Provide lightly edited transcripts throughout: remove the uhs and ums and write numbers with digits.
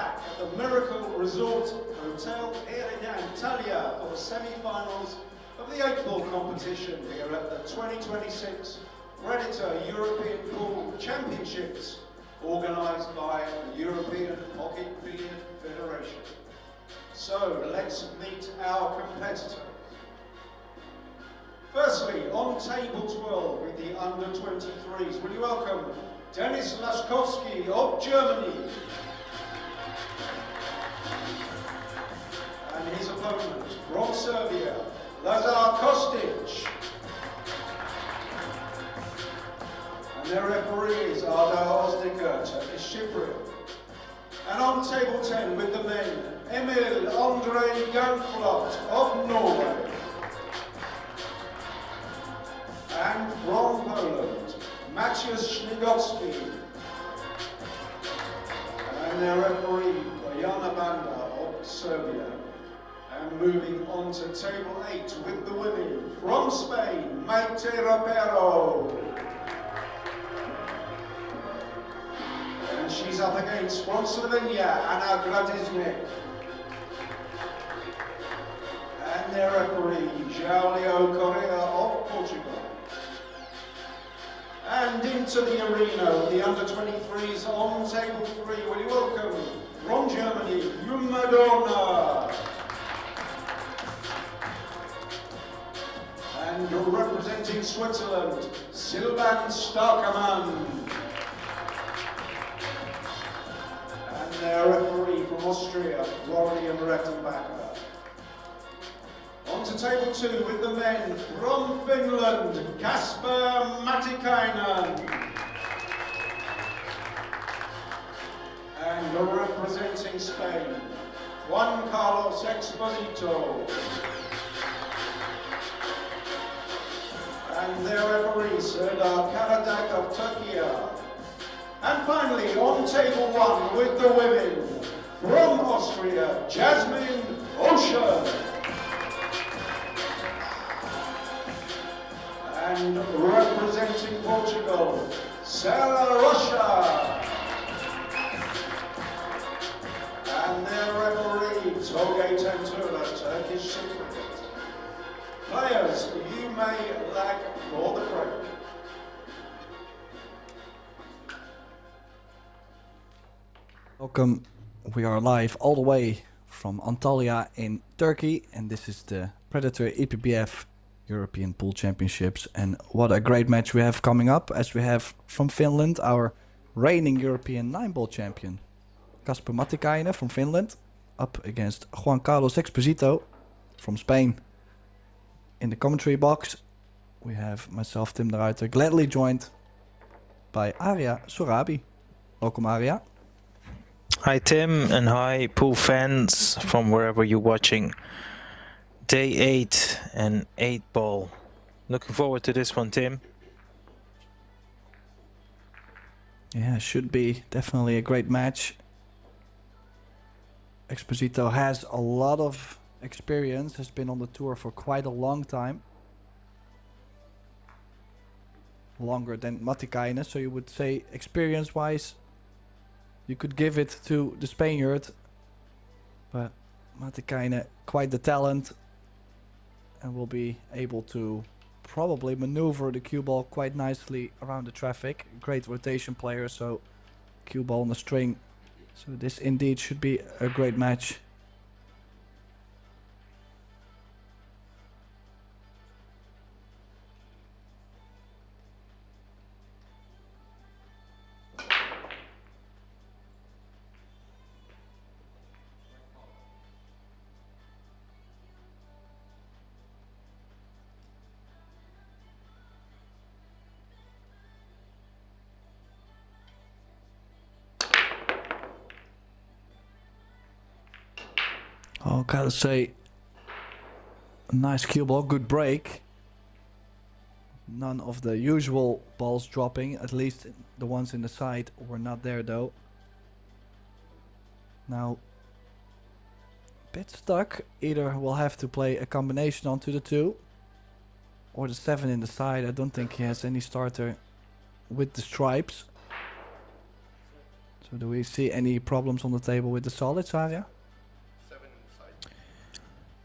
back at the Miracle Resort Hotel here in Antalya for the semi-finals of the 8-ball competition here at the 2026 Predator European Pool Championships, organised by the European Hockey Billiard Federation. So let's meet our competitors. Firstly, on table 12 with the under-23s, will you welcome Denis Laskowski of Germany and his opponent from Serbia, Lazar Kostic. And their referees are Ardar Ozdika, Turkish Cypriot. And on table 10 with the men, Emil Andre Ganflot of Norway. And from Poland, Maciusz Śmigowski. And their referee, Bojana Banda of Serbia. And moving on to table 8 with the women, from Spain, Maite Ropero. And she's up against, from Slovenia, Anna Gradiznik. And their referee, João Correa of Portugal. And into the arena, the under-23s on table 3, will you welcome, from Germany, Madonna. And representing Switzerland, Silvan Starkerman. And their referee from Austria, Florian Rettenbacher. On to table 2 with the men from Finland, Kasper Matikainen. And representing Spain, Juan Carlos Exposito. And their referee, Serdar Karadak of Turkiye. And finally, on table 1 with the women, from Austria, Jasmine Ocean. And representing Portugal, Sarah Rocha. And their referee, Togay Tantura, Turkish Cypriot. Players, you may lag for the break. Welcome, we are live all the way from Antalya in Turkey, and this is the Predator EPBF European Pool Championships. And what a great match we have coming up, as we have from Finland our reigning European 9-ball champion Kasper Matikainen from Finland up against Juan Carlos Exposito from Spain. In the commentary box we have myself, Tim de Ruiter, gladly joined by Arya Sorabi. Welcome, Arya. Hi Tim, and hi pool fans from wherever you're watching. Day 8 and 8-ball. Looking forward to this one, Tim. Yeah, should be definitely a great match. Exposito has a lot of experience, has been on the tour for quite a long time. Longer than Matikainen, so you would say experience-wise you could give it to the Spaniard. But Matikainen, quite the talent, and will be able to probably maneuver the cue ball quite nicely around the traffic. Great rotation player, so cue ball on the string. So this indeed should be a great match. Oh, gotta say, a nice cue ball, good break. None of the usual balls dropping, at least the ones in the side were not there though. Now, bit stuck, either we'll have to play a combination onto the 2 or the 7 in the side. I don't think he has any starter with the stripes. So do we see any problems on the table with the solids, Arya?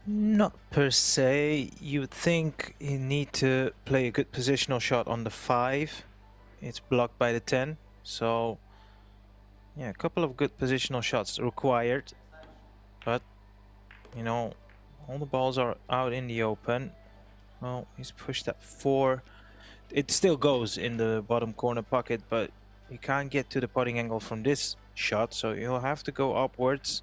Not per se. You would think you need to play a good positional shot on the 5. It's blocked by the 10. So, yeah, a couple of good positional shots required. But, you know, all the balls are out in the open. Well, he's pushed that 4. It still goes in the bottom corner pocket, but you can't get to the putting angle from this shot, so you'll have to go upwards.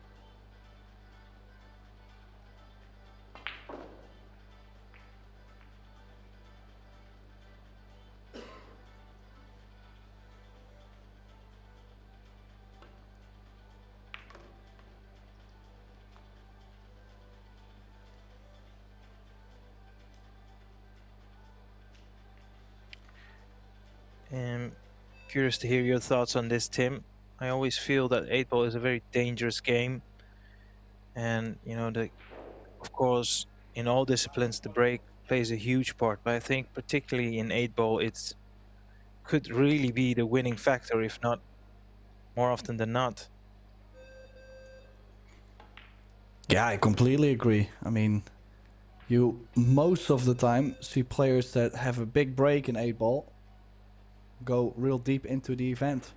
Curious to hear your thoughts on this, Tim. I always feel that 8-ball is a very dangerous game, and you know, of course, in all disciplines, the break plays a huge part. But I think particularly in 8-ball, it's could really be the winning factor, if not more often than not. Yeah, I completely agree. I mean, you most of the time see players that have a big break in 8-ball go real deep into the event.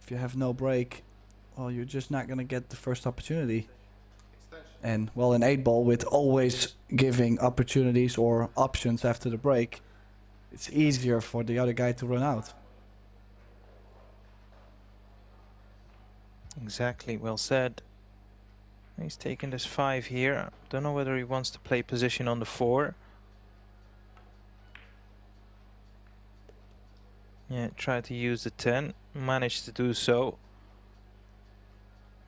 If you have no break, well, you're just not going to get the first opportunity. And, well, in 8-ball, with always giving opportunities or options after the break, it's easier for the other guy to run out. Exactly, well said. He's taking this 5 here. Don't know whether he wants to play position on the 4. Yeah, try to use the 10. Managed to do so.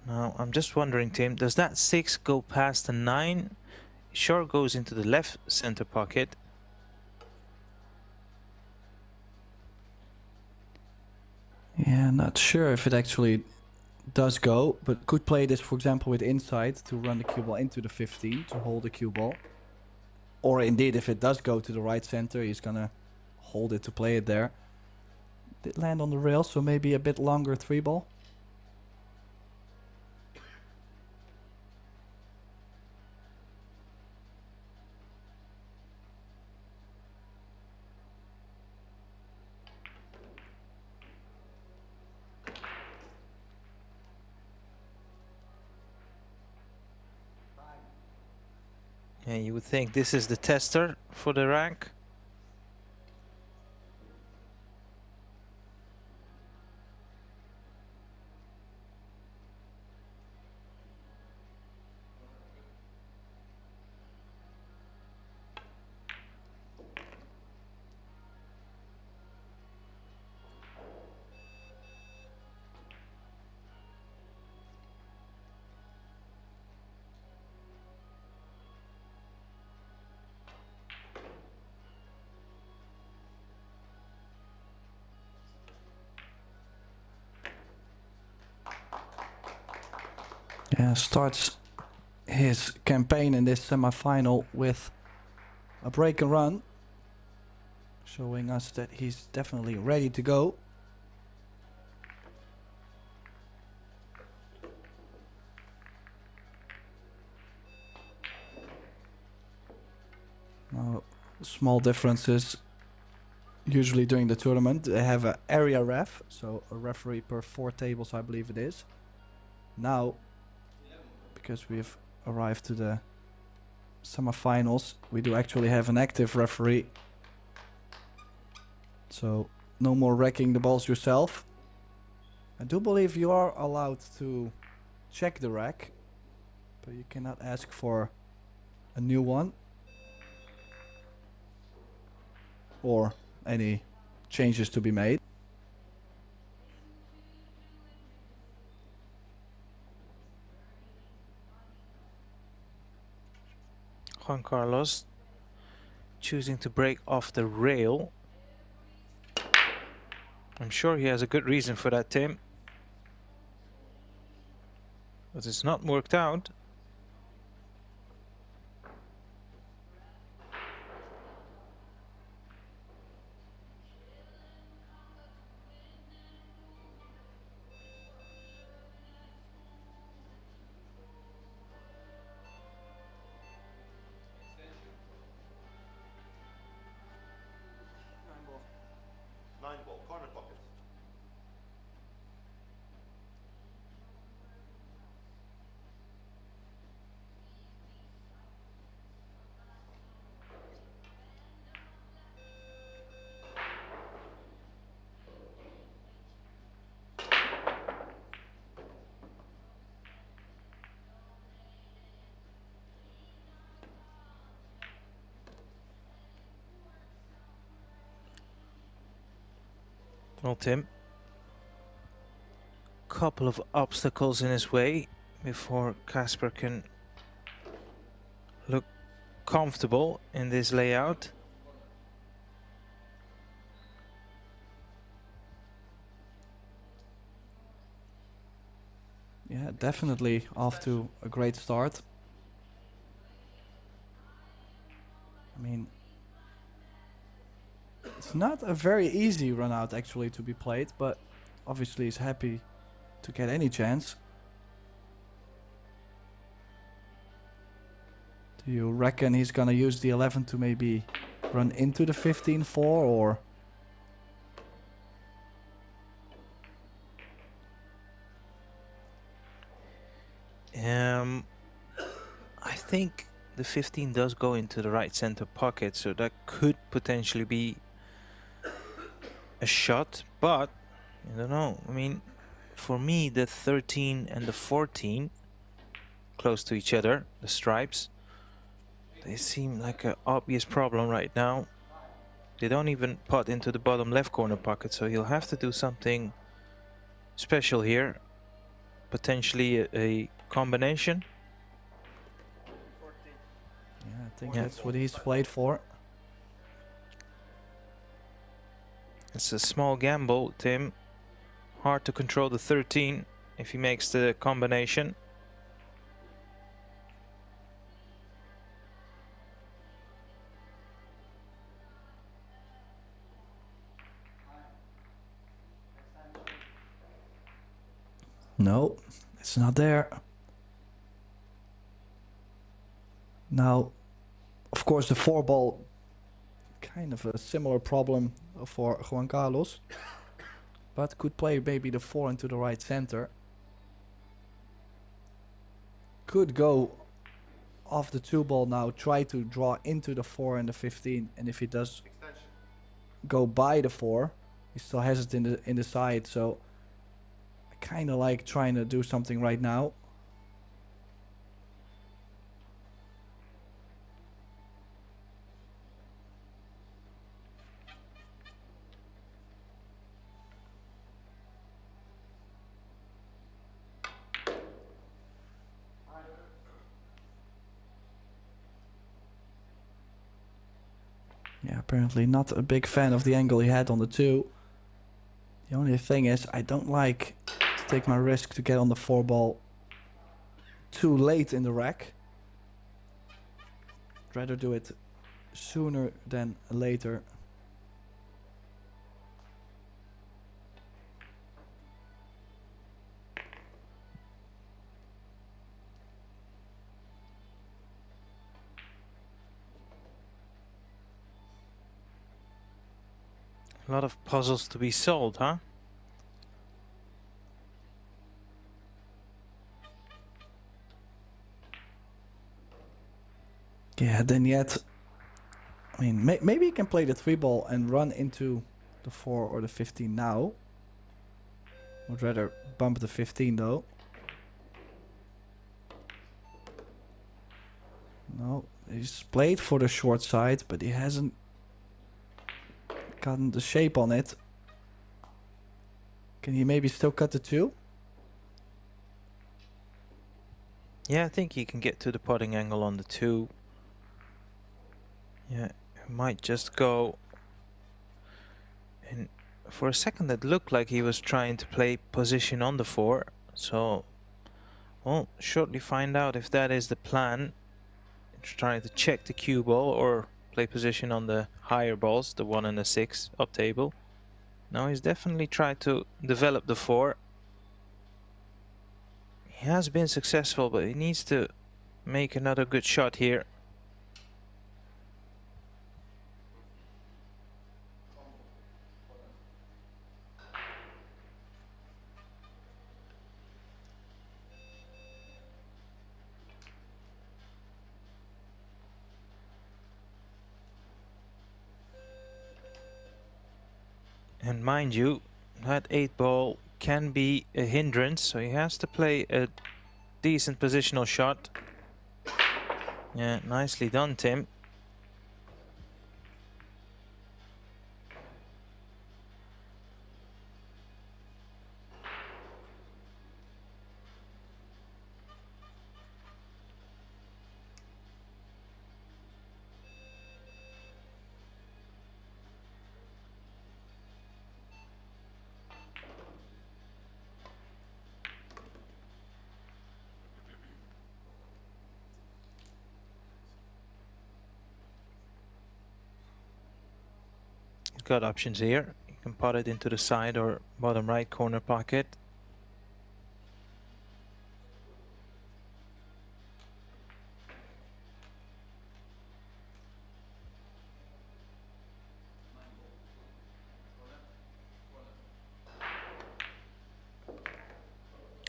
Now, I'm just wondering, Tim, does that 6 go past the 9? Sure goes into the left center pocket. Yeah, not sure if it actually does go, but could play this, for example, with inside to run the cue ball into the 15 to hold the cue ball. Or indeed, if it does go to the right center, he's gonna hold it to play it there. Did land on the rail, so maybe a bit longer 3-ball. Yeah, you would think this is the tester for the rank. Yeah, starts his campaign in this semi-final with a break and run, showing us that he's definitely ready to go. Now, small differences. Usually during the tournament, they have an area ref, so a referee per 4 tables, I believe it is. Now, because we have arrived to the semifinals, we do actually have an active referee. So, no more wrecking the balls yourself. I do believe you are allowed to check the rack, but you cannot ask for a new one or any changes to be made. Juan Carlos choosing to break off the rail. I'm sure he has a good reason for that, Tim. But it's not worked out. Well, Tim, couple of obstacles in his way before Casper can look comfortable in this layout. Yeah, definitely off to a great start. I mean, it's not a very easy run out actually to be played, but obviously he's happy to get any chance. Do you reckon he's gonna use the 11 to maybe run into the 15-4 or? I think the 15 does go into the right center pocket, so that could potentially be a shot, but I don't know. I mean, for me, the 13 and the 14, close to each other, the stripes, they seem like an obvious problem right now. They don't even pot into the bottom left corner pocket, so he'll have to do something special here. Potentially a combination. Yeah, I think that's what he's played for. It's a small gamble, Tim. Hard to control the 13 if he makes the combination. No, it's not there. Now, of course, the 4 ball, kind of a similar problem for Juan Carlos, but could play maybe the 4 into the right center. Could go off the 2 ball now, try to draw into the 4 and the 15, and if he does go by the 4, he still has it in the side, so I kind of like trying to do something right now. Yeah, apparently not a big fan of the angle he had on the 2. The only thing is, I don't like to take my risk to get on the 4 ball too late in the rack. I'd rather do it sooner than later. A lot of puzzles to be solved, huh? Yeah, then yet, I mean, maybe he can play the 3 ball and run into the 4 or the 15 now. Would rather bump the 15 though. No, he's played for the short side, but he hasn't gotten the shape on it. Can he maybe still cut the 2? Yeah, I think he can get to the potting angle on the 2. Yeah, he might just go. And for a second it looked like he was trying to play position on the 4. So we'll shortly find out if that is the plan. Trying to check the cue ball or play position on the higher balls, the 1 and the 6 up table. Now he's definitely tried to develop the 4. He has been successful, but he needs to make another good shot here. And mind you, that 8 ball can be a hindrance, so he has to play a decent positional shot. Yeah, nicely done, Tim. got options here. You can pot it into the side or bottom right corner pocket.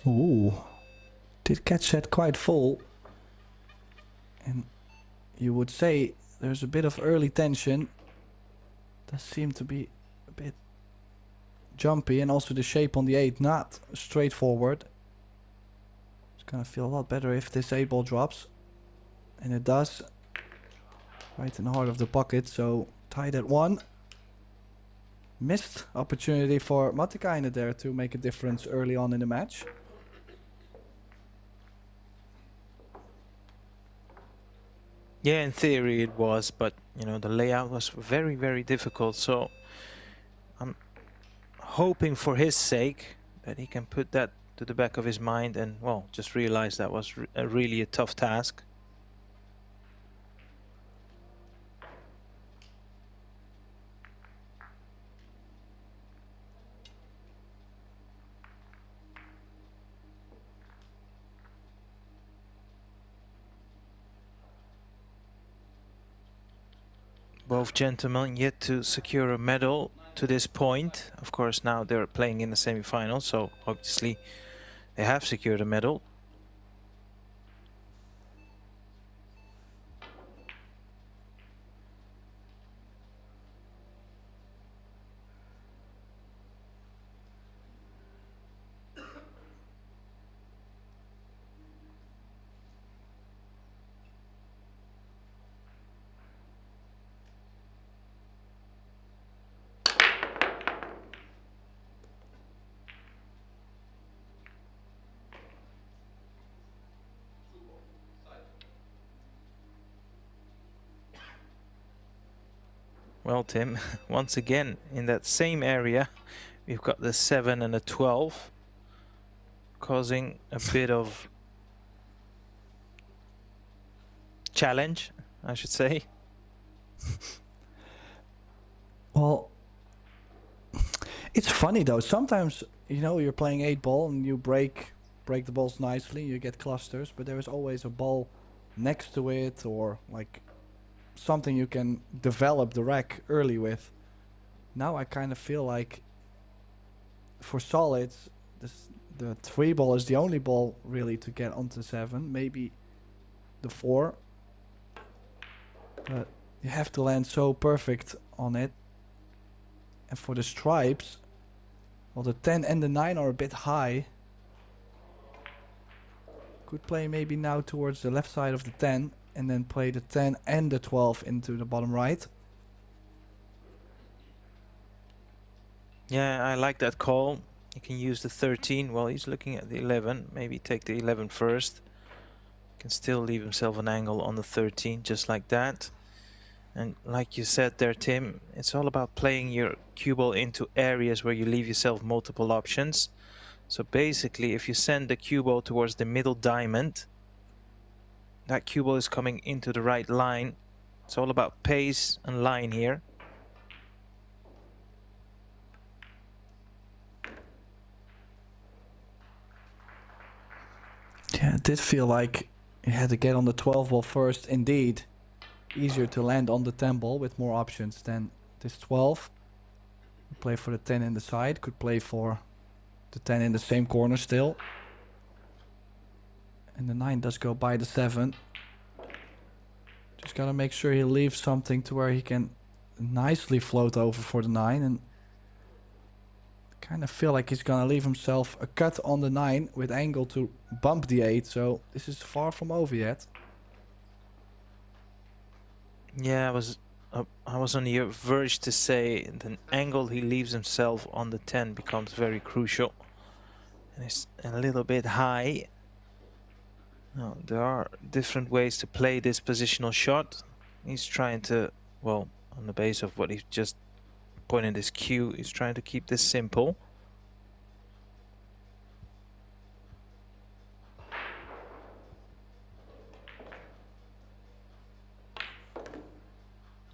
Ooh, did catch that quite full. And you would say there's a bit of early tension. Does seem to be a bit jumpy, and also the shape on the 8 not straightforward. It's gonna feel a lot better if this 8 ball drops. And it does. Right in the heart of the pocket, so tied at 1. Missed opportunity for Matikainen there to make a difference early on in the match. Yeah, in theory it was, but you know, the layout was very, very difficult. So I'm hoping for his sake that he can put that to the back of his mind and, well, just realize that was really a tough task. Both gentlemen yet to secure a medal to this point. Of course, now they're playing in the semi-final, so obviously they have secured a medal. Well, Tim, once again, in that same area, we've got the 7 and the 12, causing a bit of challenge, I should say. Well, it's funny though. Sometimes, you know, you're playing 8 ball and you break the balls nicely, you get clusters, but there is always a ball next to it, or like something you can develop the rack early with. Now I kind of feel like for solids, the 3 ball is the only ball really to get onto 7, maybe the 4. But you have to land so perfect on it. And for the stripes, well, the 10 and the 9 are a bit high. Could play maybe now towards the left side of the 10 and then play the 10 and the 12 into the bottom right. Yeah, I like that call. You can use the 13. Well, he's looking at the 11. Maybe take the 11 first. Can still leave himself an angle on the 13, just like that. And like you said there, Tim, it's all about playing your cue ball into areas where you leave yourself multiple options. So basically, if you send the cue ball towards the middle diamond, that cue ball is coming into the right line. It's all about pace and line here. Yeah, it did feel like you had to get on the 12 ball first. Indeed, easier to land on the 10 ball with more options than this 12. Play for the 10 in the side, could play for the 10 in the same corner still. And the 9 does go by the 7. Just gotta make sure he leaves something to where he can nicely float over for the 9. And kind of feel like he's gonna leave himself a cut on the 9 with angle to bump the 8. So this is far from over yet. Yeah, I was on the verge to say the angle he leaves himself on the 10 becomes very crucial. And it's a little bit high. Now, there are different ways to play this positional shot. He's trying to, well, on the base of what he's just pointed his cue, he's trying to keep this simple.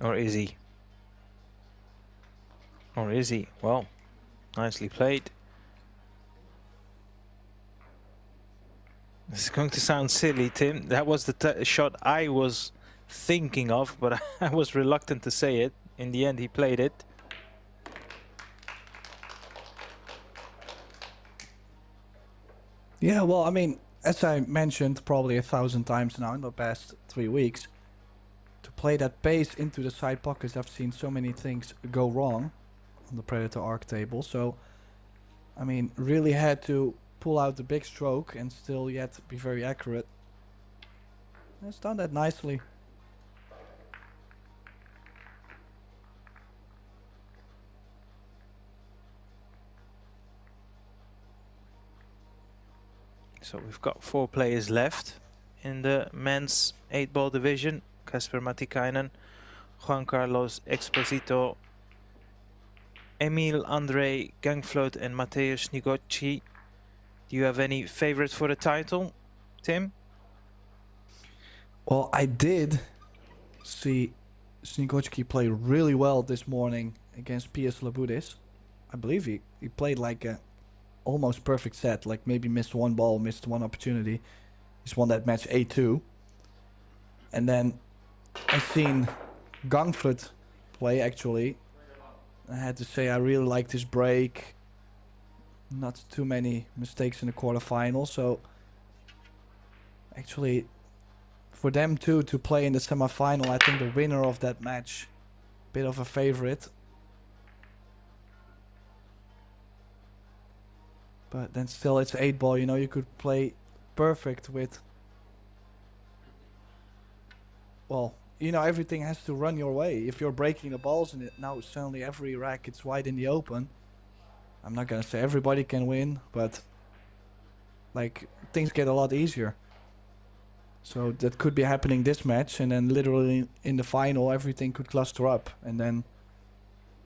Or is he? Or is he? Well, nicely played. This is going to sound silly, Tim. That was the shot I was thinking of, but I was reluctant to say it. In the end, he played it. Yeah, well, I mean, as I mentioned probably 1,000 times now in the past 3 weeks, to play that pace into the side pockets, I've seen so many things go wrong on the Predator arc table. So, I mean, really had to pull out the big stroke and still yet be very accurate. It's done that nicely. So we've got 4 players left in the men's 8-ball division. Kasper Matikainen, Juan Carlos Exposito, Emil Andrei Gangflot and Mateusz Nigocci. Do you have any favorite for the title, Tim? Well, I did see Snigocki play really well this morning against P.S. Labudis. I believe he played like a almost perfect set, like maybe missed one ball, missed one opportunity. He's won that match 8-2. And then I seen Gangflot play actually. I had to say I really liked his break. Not too many mistakes in the quarterfinal, so actually for them two to play in the semifinal, I think the winner of that match, bit of a favorite. But then still it's 8-ball, you know, you could play perfect with, well, you know, everything has to run your way. If you're breaking the balls in it, now suddenly every rack it's wide in the open. I'm not gonna say everybody can win, but like things get a lot easier. So that could be happening this match, and then literally in the final everything could cluster up, and then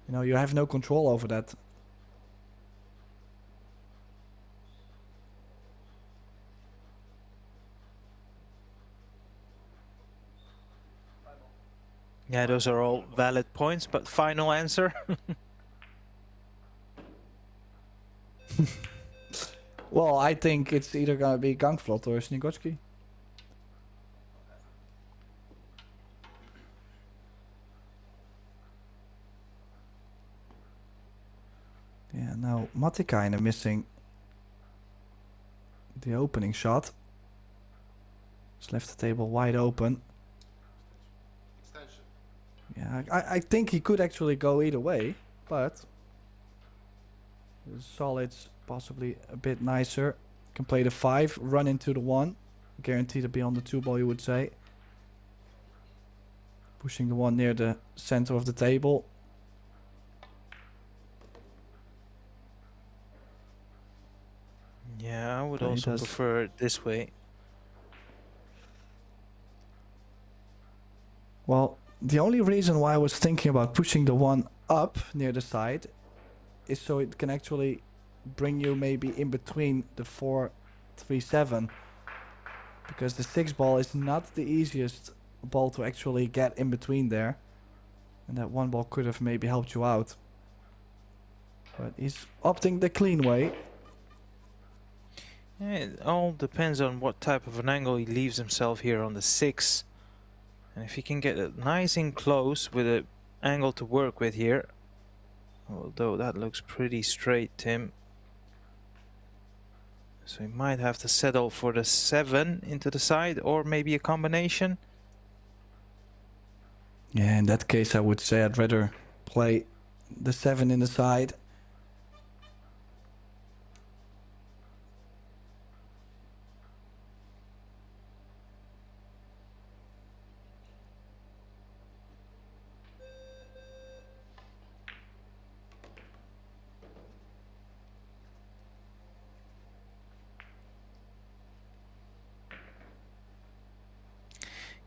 you know you have no control over that. Yeah, those are all valid points, but final answer? Well, I think it's either gonna be Gangflot or Snigocki. Yeah, now Matikainen missing the opening shot. Just left the table wide open. Yeah, I think he could actually go either way, but the solids possibly a bit nicer. Can play the 5, run into the 1. Guaranteed to be on the 2-ball, you would say. Pushing the 1 near the center of the table. Yeah, I would But he also does- prefer it this way. Well, the only reason why I was thinking about pushing the 1 up near the side is so it can actually bring you maybe in between the 4, 3, 7. Because the 6-ball is not the easiest ball to actually get in between there. And that 1 ball could have maybe helped you out. But he's opting the clean way. Yeah, it all depends on what type of an angle he leaves himself here on the 6. And if he can get it nice and close with an angle to work with here. Although that looks pretty straight, Tim. So he might have to settle for the 7 into the side, or maybe a combination. Yeah, in that case I would say I'd rather play the 7 in the side.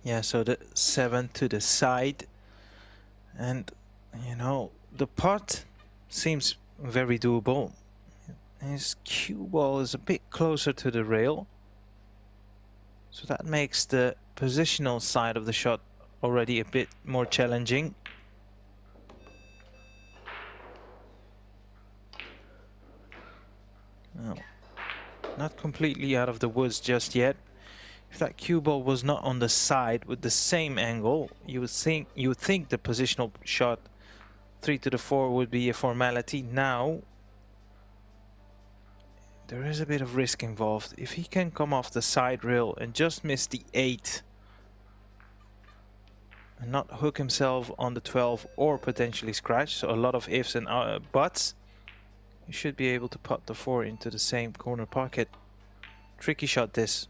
Yeah, so the 7 to the side. And, you know, the pot seems very doable. His cue ball is a bit closer to the rail. So that makes the positional side of the shot already a bit more challenging. Well, not completely out of the woods just yet. If that cue ball was not on the side with the same angle, you would think the positional shot 3 to the 4 would be a formality. Now there is a bit of risk involved. If he can come off the side rail and just miss the 8 and not hook himself on the 12 or potentially scratch, so a lot of ifs and buts, you should be able to put the 4 into the same corner pocket. Tricky shot this.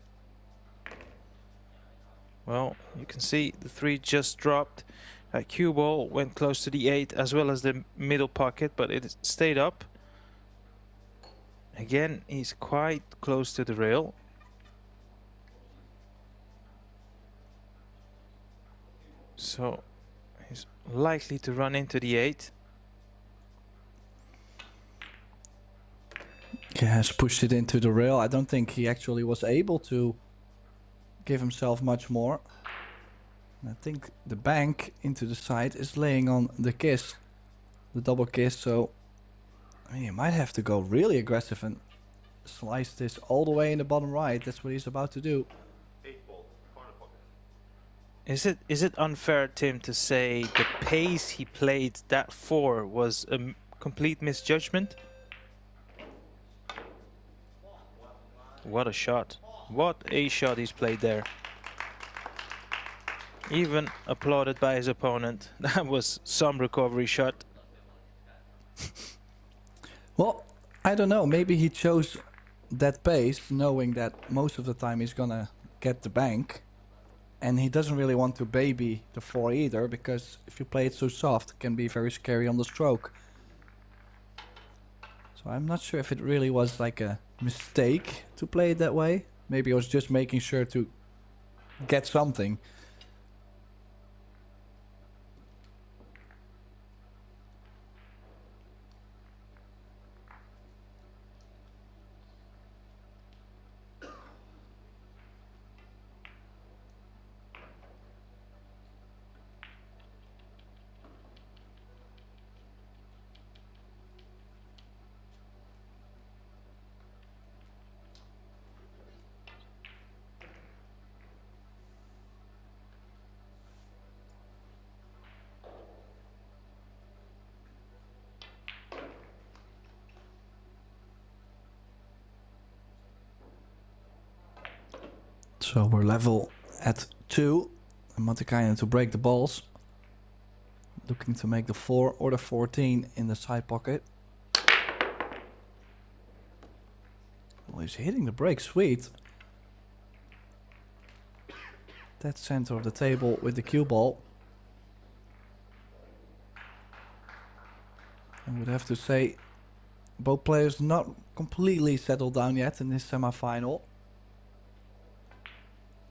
Well, you can see the 3 just dropped. That cue ball went close to the 8 as well as the middle pocket, but it stayed up. Again, he's quite close to the rail. So he's likely to run into the 8. He has pushed it into the rail. I don't think he actually was able to give himself much more. And I think the bank into the side is laying on the kiss, the double kiss, so I mean, he might have to go really aggressive and slice this all the way in the bottom right. That's what he's about to do. 8 ball, corner pocket. Is it unfair, Tim, to say the pace he played that 4 was a complete misjudgment? What a shot. What a shot he's played there. Even applauded by his opponent. That was some recovery shot. Well, I don't know. Maybe he chose that pace knowing that most of the time he's gonna get the bank. And he doesn't really want to baby the 4 either, because if you play it so soft, it can be very scary on the stroke. So I'm not sure if it really was like a mistake to play it that way. Maybe he was just making sure to get something. So we're level at 2. And Matikainen to break the balls. Looking to make the 4 or the 14 in the side pocket. Well, he's hitting the break sweet. That center of the table with the cue ball. I would have to say both players not completely settled down yet in this semi-final.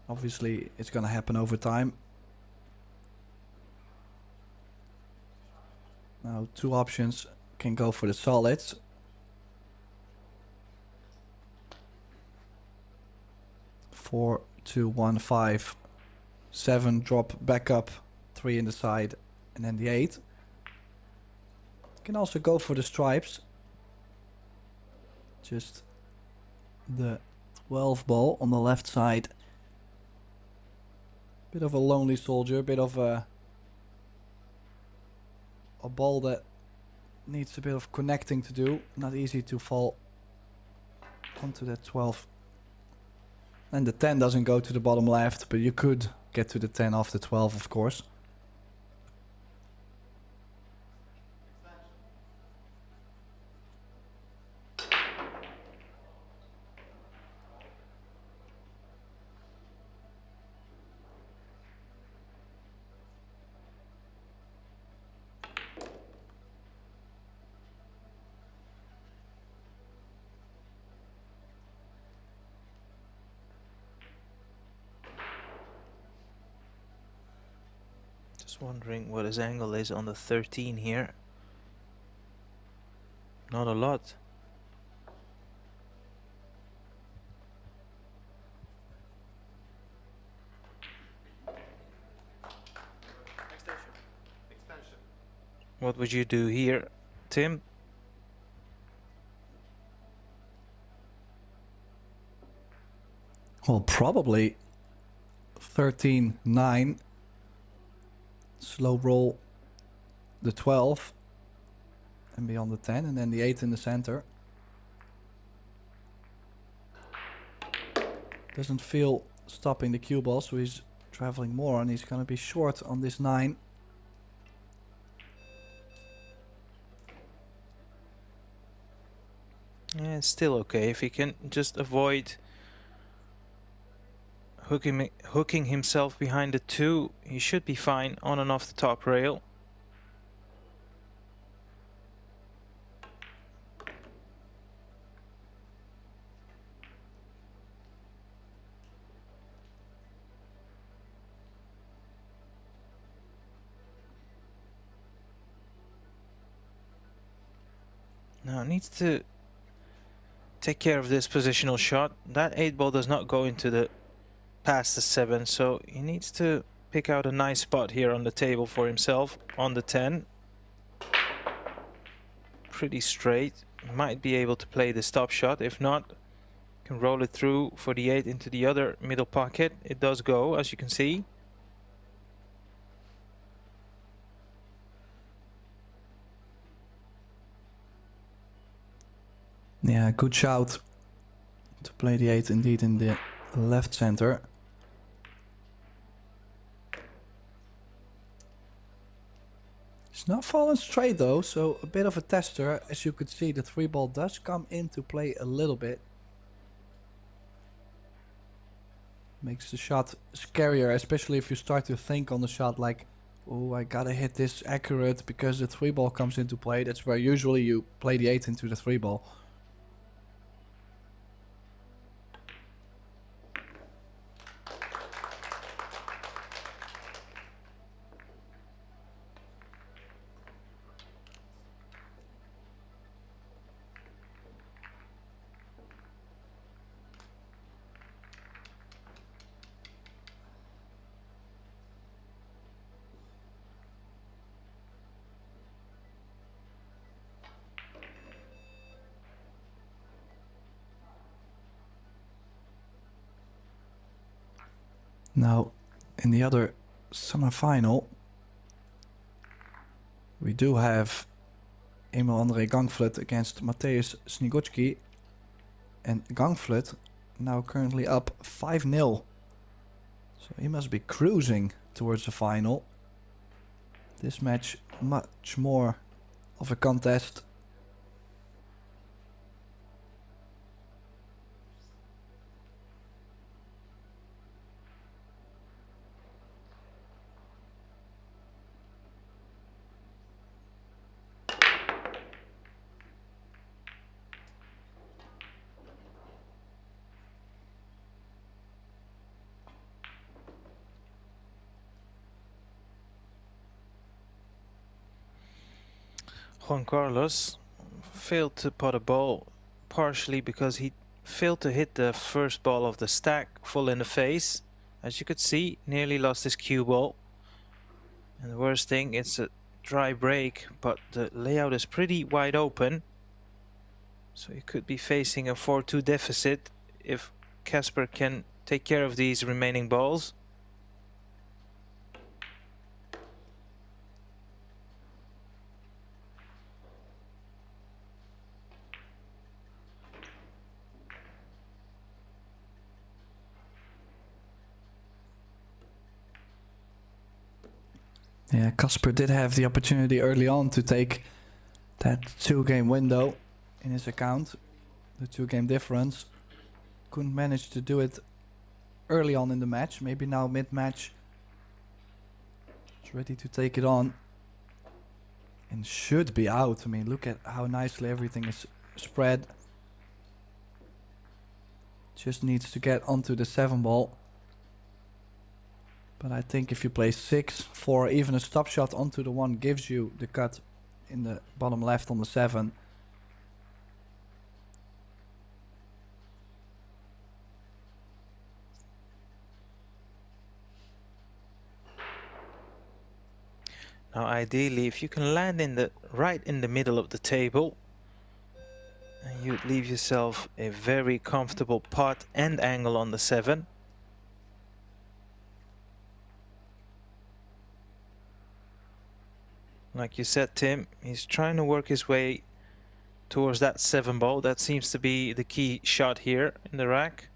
Obviously, it's gonna happen over time. Now, 2 options can go for the solids. Four, 2, 1, 5, 7, drop back up, 3 in the side, and then the 8. Can also go for the stripes. Just the 12 ball on the left side. Bit of a lonely soldier, bit of a ball that needs a bit of connecting to do. Not easy to fall onto that 12. And the 10 doesn't go to the bottom left, but you could get to the 10 off the 12, of course. Just wondering what his angle is on the 13 here. Not a lot. Extension. What would you do here, Tim? Well, probably 13-9. Slow roll the 12 and beyond the 10, and then the 8 in the center. Doesn't feel stopping the cue ball, so he's traveling more, and he's going to be short on this 9. Yeah, it's still okay if he can just avoid hooking himself behind the 2. He should be fine on and off the top rail. Now needs to take care of this positional shot. That 8 ball does not go into the past the 7, so he needs to pick out a nice spot here on the table for himself on the 10. Pretty straight. Might be able to play the stop shot. If not, can roll it through for the 8 into the other middle pocket. It does go, as you can see. Yeah, good shout to play the 8 indeed in the left center. It's not falling straight though, so a bit of a tester. As you could see, the 3 ball does come into play a little bit. Makes the shot scarier, especially if you start to think on the shot like, oh, I gotta hit this accurate because the 3 ball comes into play. That's where usually you play the 8 into the 3 ball. Now, in the other semi-final, we do have Emil André Gangflut against Mateusz Snigocki. And Gangflut now currently up 5-0. So he must be cruising towards the final. This match much more of a contest. Juan Carlos failed to pot a ball, partially because he failed to hit the first ball of the stack full in the face. As you could see, nearly lost his cue ball. And the worst thing, it's a dry break, but the layout is pretty wide open. So he could be facing a 4-2 deficit if Casper can take care of these remaining balls. Yeah, Casper did have the opportunity early on to take that 2-game window in his account, the 2-game difference. Couldn't manage to do it early on in the match. Maybe now mid-match he's ready to take it on and should be out. I mean, look at how nicely everything is spread. Just needs to get onto the 7 ball. But I think if you play 6, 4, even a stop shot onto the 1 gives you the cut in the bottom left on the 7. Now ideally, if you can land in the right in the middle of the table And you'd leave yourself a very comfortable pot and angle on the 7. Like you said, Tim, he's trying to work his way towards that 7 ball. That seems to be the key shot here in the rack.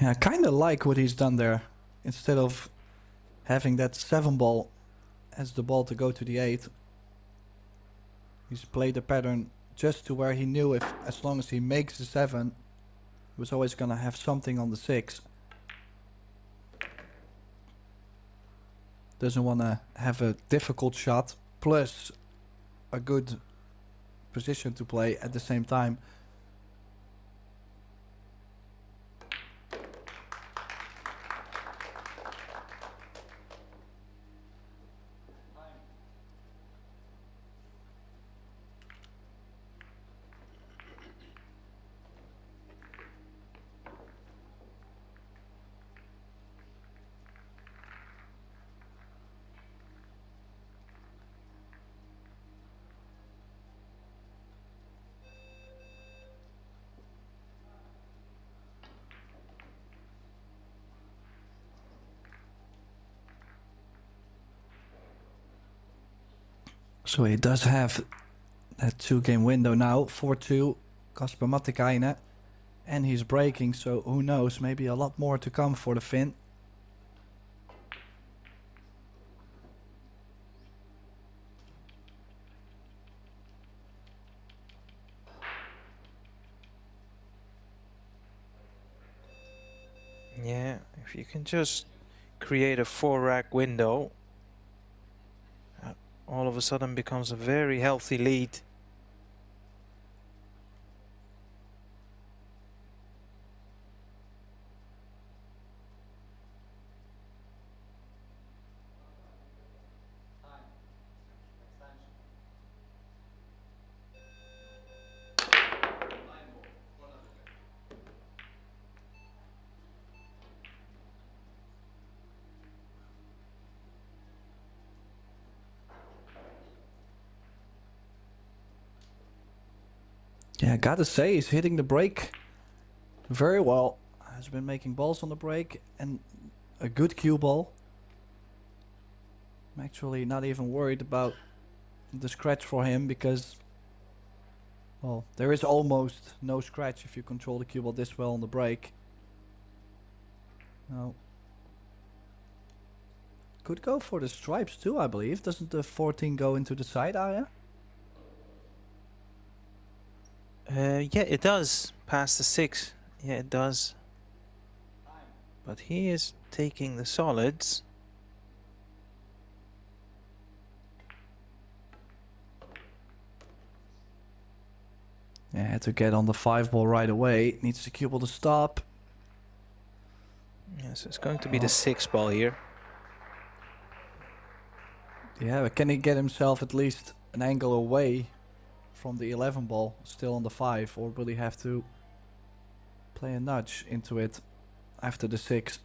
Yeah, I kind of like what he's done there. Instead of having that 7 ball as the ball to go to the 8, he's played the pattern just to where he knew if, as long as he makes the 7, he was always gonna have something on the 6. Doesn't want to have a difficult shot plus a good position to play at the same time. So he does have that 2-game window now, 4-2, Kasper Matikainen, and he's breaking, so who knows, maybe a lot more to come for the Finn. Yeah, if you can just create a 4-rack window, all of a sudden becomes a very healthy lead. Yeah, gotta say, he's hitting the break very well. Has been making balls on the break and a good cue ball. I'm actually not even worried about the scratch for him because, well, there is almost no scratch if you control the cue ball this well on the break. No. Could go for the stripes too, I believe. Doesn't the 14 go into the side area? Yeah, it does. Past the 6. Yeah, it does. But he is taking the solids. Yeah, had to get on the 5 ball right away. Needs the cue ball to stop. Yeah, so it's going to be the 6 ball here. Yeah, but can he get himself at least an angle away from the 11 ball, still on the 5, or will he have to play a nudge into it after the 6?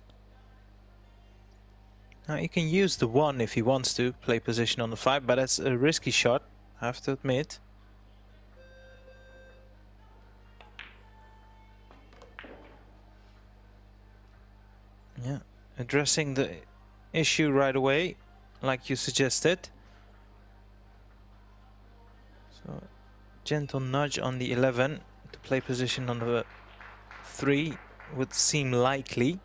Now he can use the 1 if he wants to play position on the 5, but that's a risky shot, I have to admit. Yeah, addressing the issue right away, like you suggested. So, gentle nudge on the 11 to play position on the 3 would seem likely.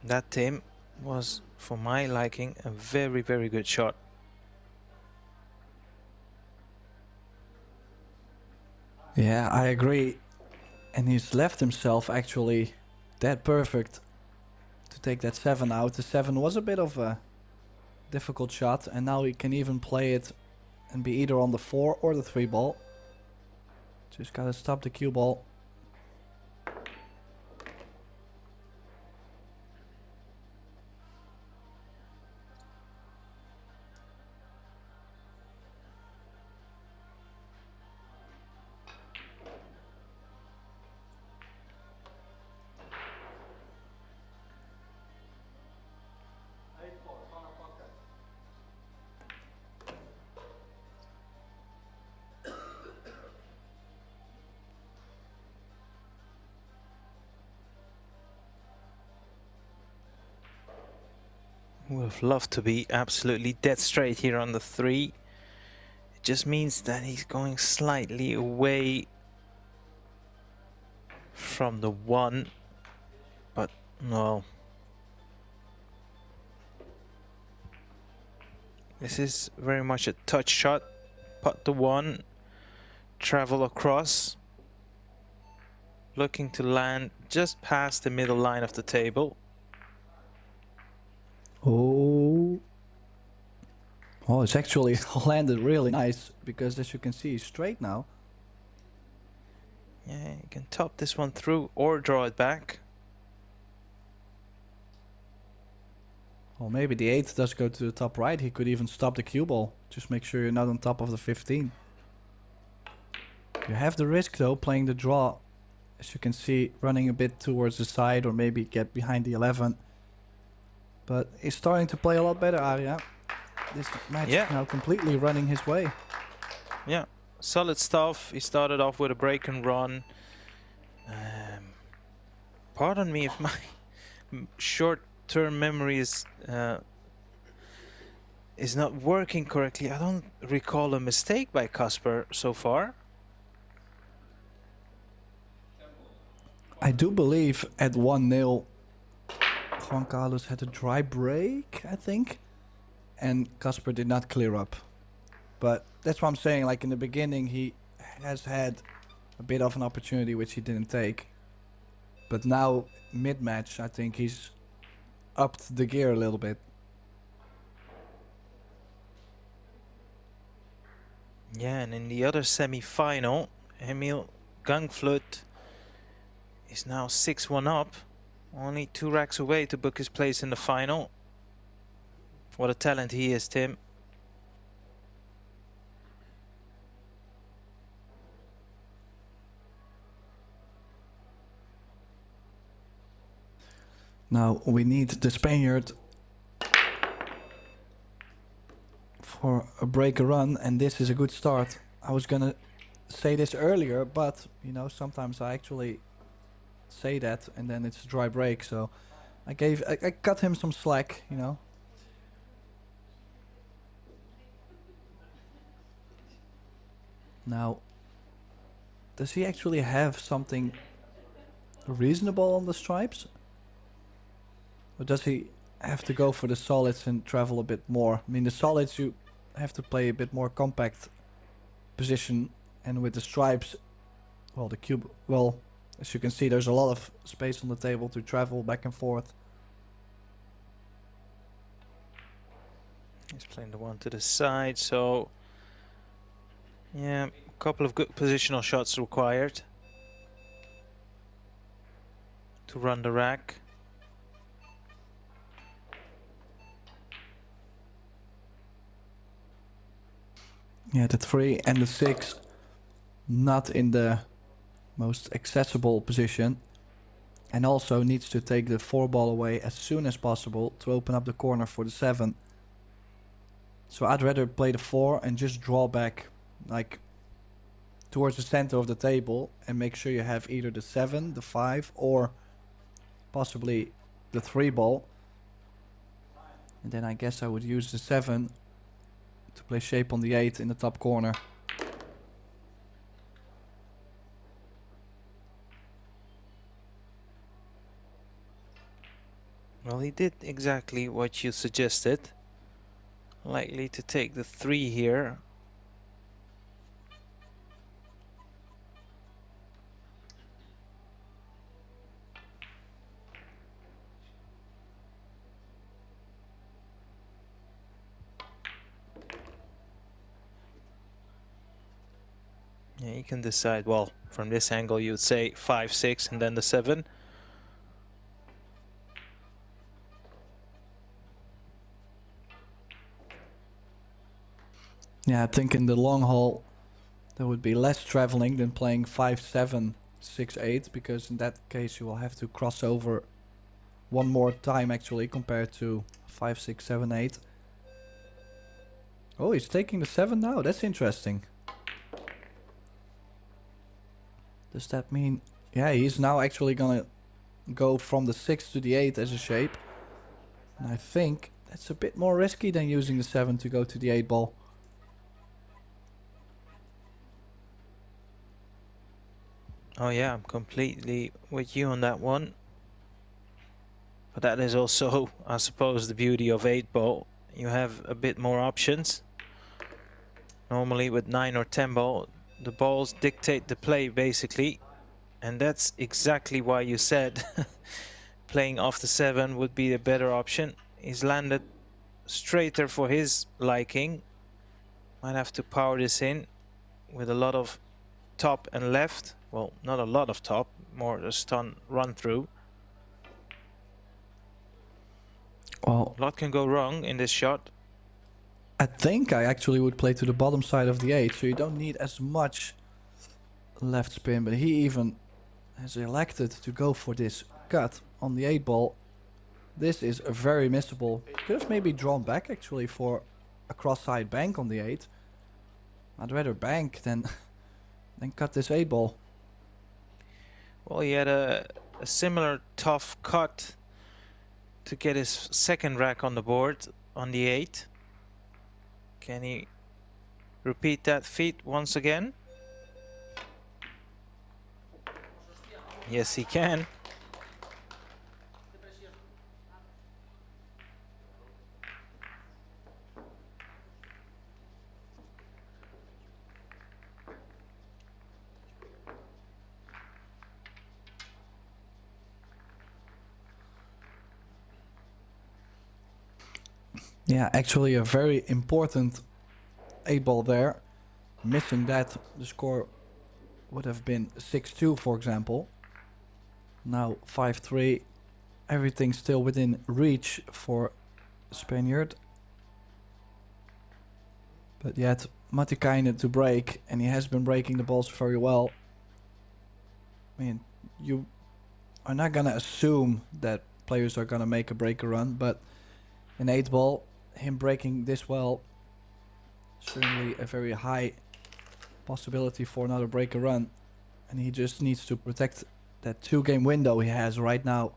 That Tim was, for my liking, a very, very good shot. Yeah, I agree. And he's left himself actually that perfect to take that 7 out. The 7 was a bit of a difficult shot, and now he can even play it and be either on the 4 or the 3 ball. Just gotta stop the cue ball. Would have loved to be absolutely dead straight here on the 3. It just means that he's going slightly away from the 1, but no. This is very much a touch shot. Putt the 1, travel across, looking to land just past the middle line of the table. Oh. Oh, it's actually landed really nice because, as you can see, he's straight now. Yeah, you can top this one through or draw it back. Or maybe the 8 does go to the top right. He could even stop the cue ball. Just make sure you're not on top of the 15. You have the risk though, playing the draw. As you can see, running a bit towards the side or maybe get behind the 11. But he's starting to play a lot better, Arya. This match is now completely running his way. Yeah, solid stuff. He started off with a break and run. Pardon me if my short-term memory is not working correctly. I don't recall a mistake by Casper so far. I do believe at 1-0, Juan Carlos had a dry break, I think. And Casper did not clear up. But that's what I'm saying, like in the beginning he has had a bit of an opportunity which he didn't take. But now, mid-match, I think he's upped the gear a little bit. Yeah, and in the other semi-final, Emil Gangflut is now 6-1 up. Only 2 racks away to book his place in the final. What a talent he is, Tim. Now we need the Spaniard for a breaker run, and this is a good start. I was gonna say this earlier, but you know, sometimes I actually say that and then it's a dry break, so I cut him some slack, you know. Now, does he actually have something reasonable on the stripes? Or does he have to go for the solids and travel a bit more? I mean, the solids you have to play a bit more compact position, and with the stripes, well, the cube, well, as you can see, there's a lot of space on the table to travel back and forth. He's playing the 1 to the side, so yeah, a couple of good positional shots required to run the rack. Yeah, the 3 and the 6 not in the most accessible position, and also needs to take the 4 ball away as soon as possible to open up the corner for the 7. So I'd rather play the 4 and just draw back like towards the center of the table and make sure you have either the 7, the 5 or possibly the 3 ball. And then I guess I would use the 7 to play shape on the 8 in the top corner. Well, he did exactly what you suggested. Likely to take the 3 here. Yeah, you can decide, well, from this angle you would say 5, 6 and then the 7. Yeah, I think in the long haul there would be less traveling than playing 5, 7, 6, 8, because in that case you will have to cross over one more time actually compared to 5, 6, 7, 8. Oh, he's taking the 7 now. That's interesting. Does that mean... Yeah, he's now actually gonna go from the 6 to the 8 as a shape. And I think that's a bit more risky than using the 7 to go to the 8 ball. Oh yeah, I'm completely with you on that one. But that is also, I suppose, the beauty of 8 ball. You have a bit more options. Normally with 9 or 10 ball, the balls dictate the play basically. And that's exactly why you said playing off the 7 would be a better option. He's landed straighter for his liking. Might have to power this in with a lot of top and left. Well, not a lot of top, more a stun run through. Well, A lot can go wrong in this shot. I think I actually would play to the bottom side of the 8, so you don't need as much left spin, but he even has elected to go for this cut on the 8 ball. This is a very missable. Could have maybe drawn back actually for a cross-side bank on the 8. I'd rather bank than cut this 8 ball. Well, he had a similar tough cut to get his second rack on the board on the 8. Can he repeat that feat once again? Yes, he can. Yeah, actually a very important 8 ball there. Missing that, the score would have been 6-2, for example. Now 5-3. Everything still within reach for Spaniard. But yet Matikainen to break, and he has been breaking the balls very well. I mean, you are not gonna assume that players are gonna make a breaker run, but in 8 ball, him breaking this well, certainly a very high possibility for another breaker run, and he just needs to protect that 2-game window he has right now.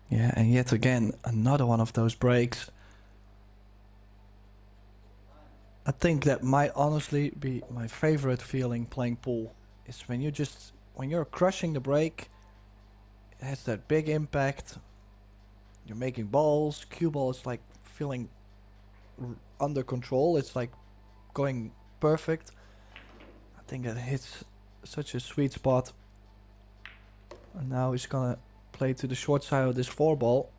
Yeah, and yet again, another one of those breaks. I think that might honestly be my favorite feeling playing pool, is when you're crushing the break, it has that big impact. You're making balls, cue ball is like feeling under control, it's like going perfect. I think that hits such a sweet spot. And now he's gonna play to the short side of this 4 ball,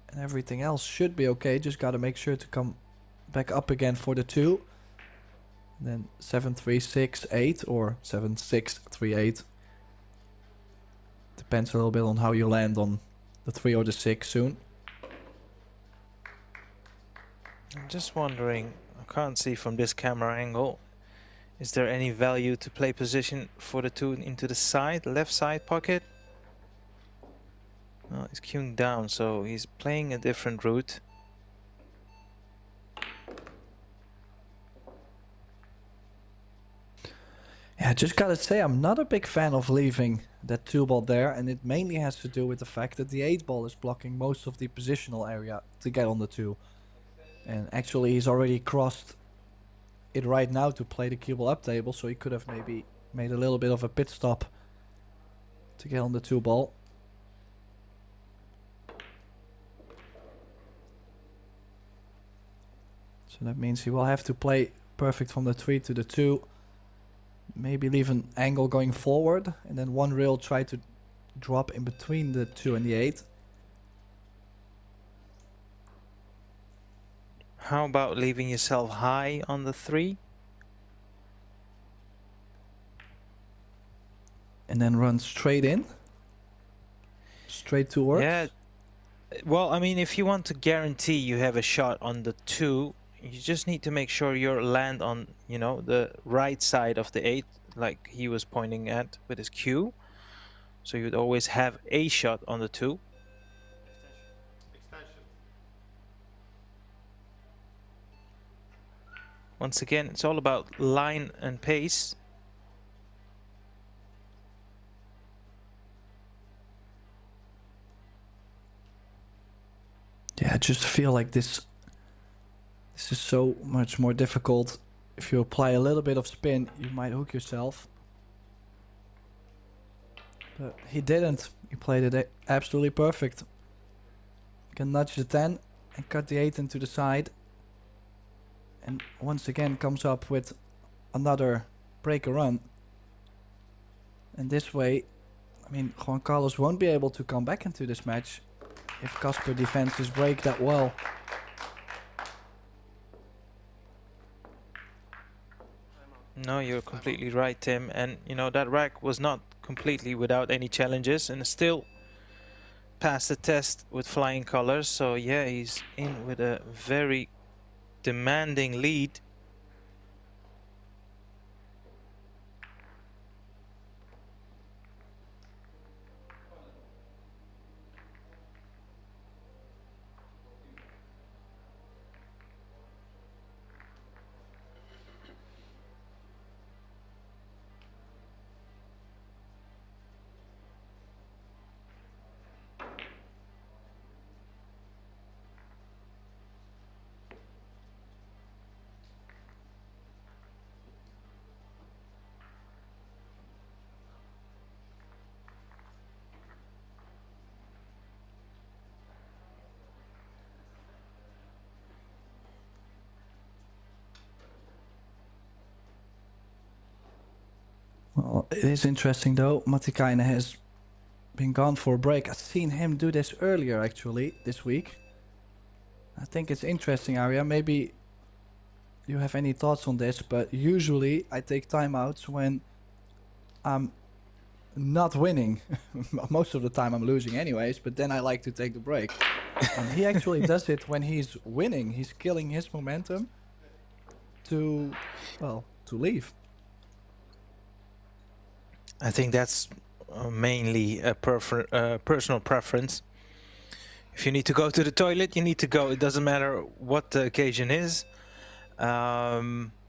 and everything else should be okay. Just gotta make sure to come back up again for the 2. Then 7-3-6-8 or 7-6-3-8. Depends a little bit on how you land on the 3 or the 6 soon. I'm just wondering, I can't see from this camera angle, is there any value to play position for the 2 into the side, left side pocket? No, he's queuing down, so he's playing a different route. Yeah, I just gotta say, I'm not a big fan of leaving that 2 ball there, and it mainly has to do with the fact that the 8 ball is blocking most of the positional area to get on the 2. And actually, he's already crossed it right now to play the cue ball up table, so he could have maybe made a little bit of a pit stop to get on the 2 ball. So that means he will have to play perfect from the 3 to the 2. Maybe leave an angle going forward, and then one rail try to drop in between the 2 and the 8. How about leaving yourself high on the 3? And then run straight in? Straight towards? Yeah. Well, I mean, if you want to guarantee you have a shot on the 2, you just need to make sure you land on, you know, the right side of the 8, like he was pointing at with his cue. So you'd always have a shot on the 2. Once again, it's all about line and pace. Yeah, I just feel like this is so much more difficult. If you apply a little bit of spin, you might hook yourself. But he didn't. He played it absolutely perfect. You can nudge the 10 and cut the 8 into the side. And once again comes up with another breaker run. And this way, I mean, Juan Carlos won't be able to come back into this match if Casper defends his break that well. No, you're completely right, Tim. And, you know, that rack was not completely without any challenges and still passed the test with flying colors. So, yeah, he's in with a very demanding lead. Well, it is interesting though. Matikainen has been gone for a break. I've seen him do this earlier actually this week. I think it's interesting, Arya. Maybe you have any thoughts on this, but usually I take timeouts when I'm not winning. Most of the time I'm losing anyways, but then I like to take the break. And he actually does it when he's winning. He's killing his momentum to, well, to leave. I think that's mainly a personal preference. If you need to go to the toilet, you need to go. It doesn't matter what the occasion is. But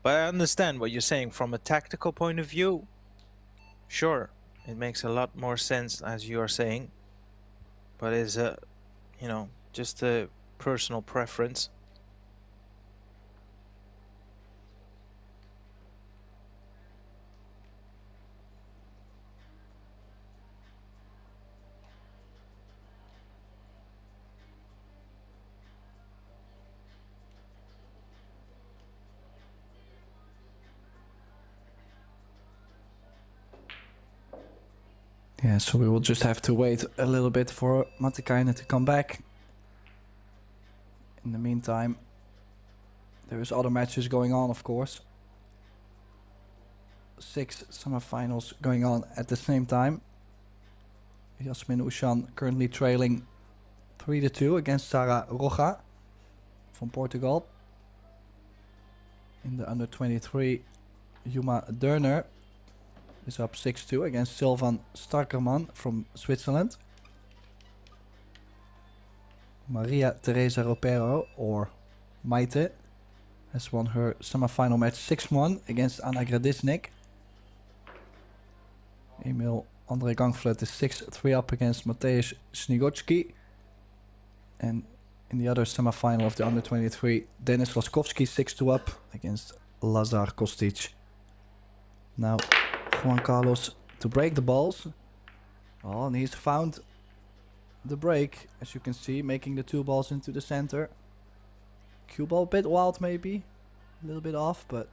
I understand what you're saying from a tactical point of view. Sure, it makes a lot more sense as you are saying. But it's a, you know, just a personal preference. Yeah, so we will just have to wait a little bit for Matikainen to come back. In the meantime, there is other matches going on, of course. 6 semifinals going on at the same time. Yasmin Ushan currently trailing 3-2 against Sara Roja from Portugal. In the under 23, Yuma Derner is up 6-2 against Sylvan Starkerman from Switzerland. Maria Teresa Ropero, or Maite, has won her semifinal match 6-1 against Anna Gradisnik. Emil André Gangflet is 6-3 up against Mateusz Snigocki. And in the other semifinal of the under 23, Denis Laskowski 6-2 up against Lazar Kostic. Now Juan Carlos to break the balls. Oh, and he's found the break, as you can see, making the 2 balls into the center. Cue ball a bit wild maybe, a little bit off, but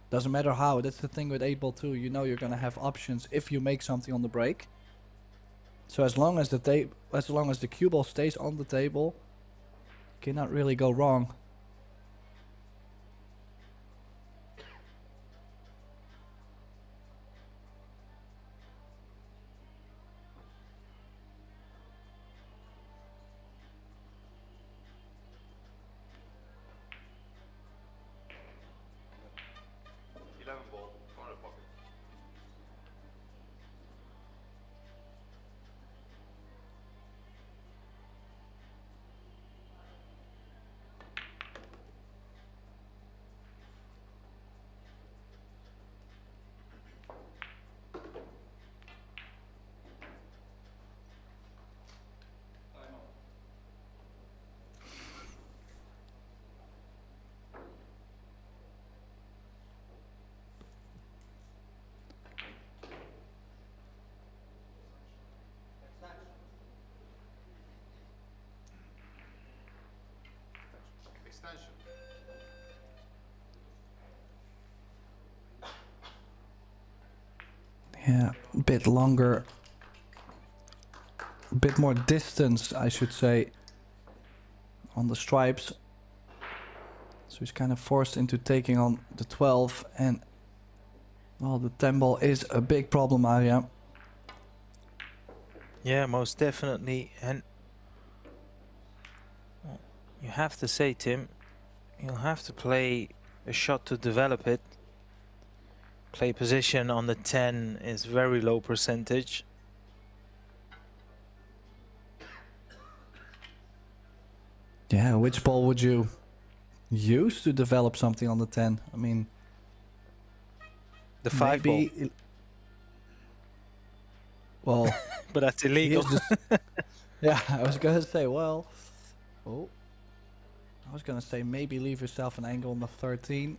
doesn't matter how. That's the thing with 8 ball 2, you know you're gonna have options if you make something on the break. So as long as the cue ball stays on the table, you cannot really go wrong. Yeah, a bit longer, a bit more distance, I should say, on the stripes. So he's kind of forced into taking on the 12, and well, the 10 ball is a big problem, Arya. Yeah, most definitely. And you have to say, Tim, you'll have to play a shot to develop it. Play position on the 10 is very low percentage. Yeah, which ball would you use to develop something on the 10? I mean, the 5 ball. Well, but that's illegal. Yeah, I was gonna say, well, oh, I was gonna say maybe leave yourself an angle on the 13.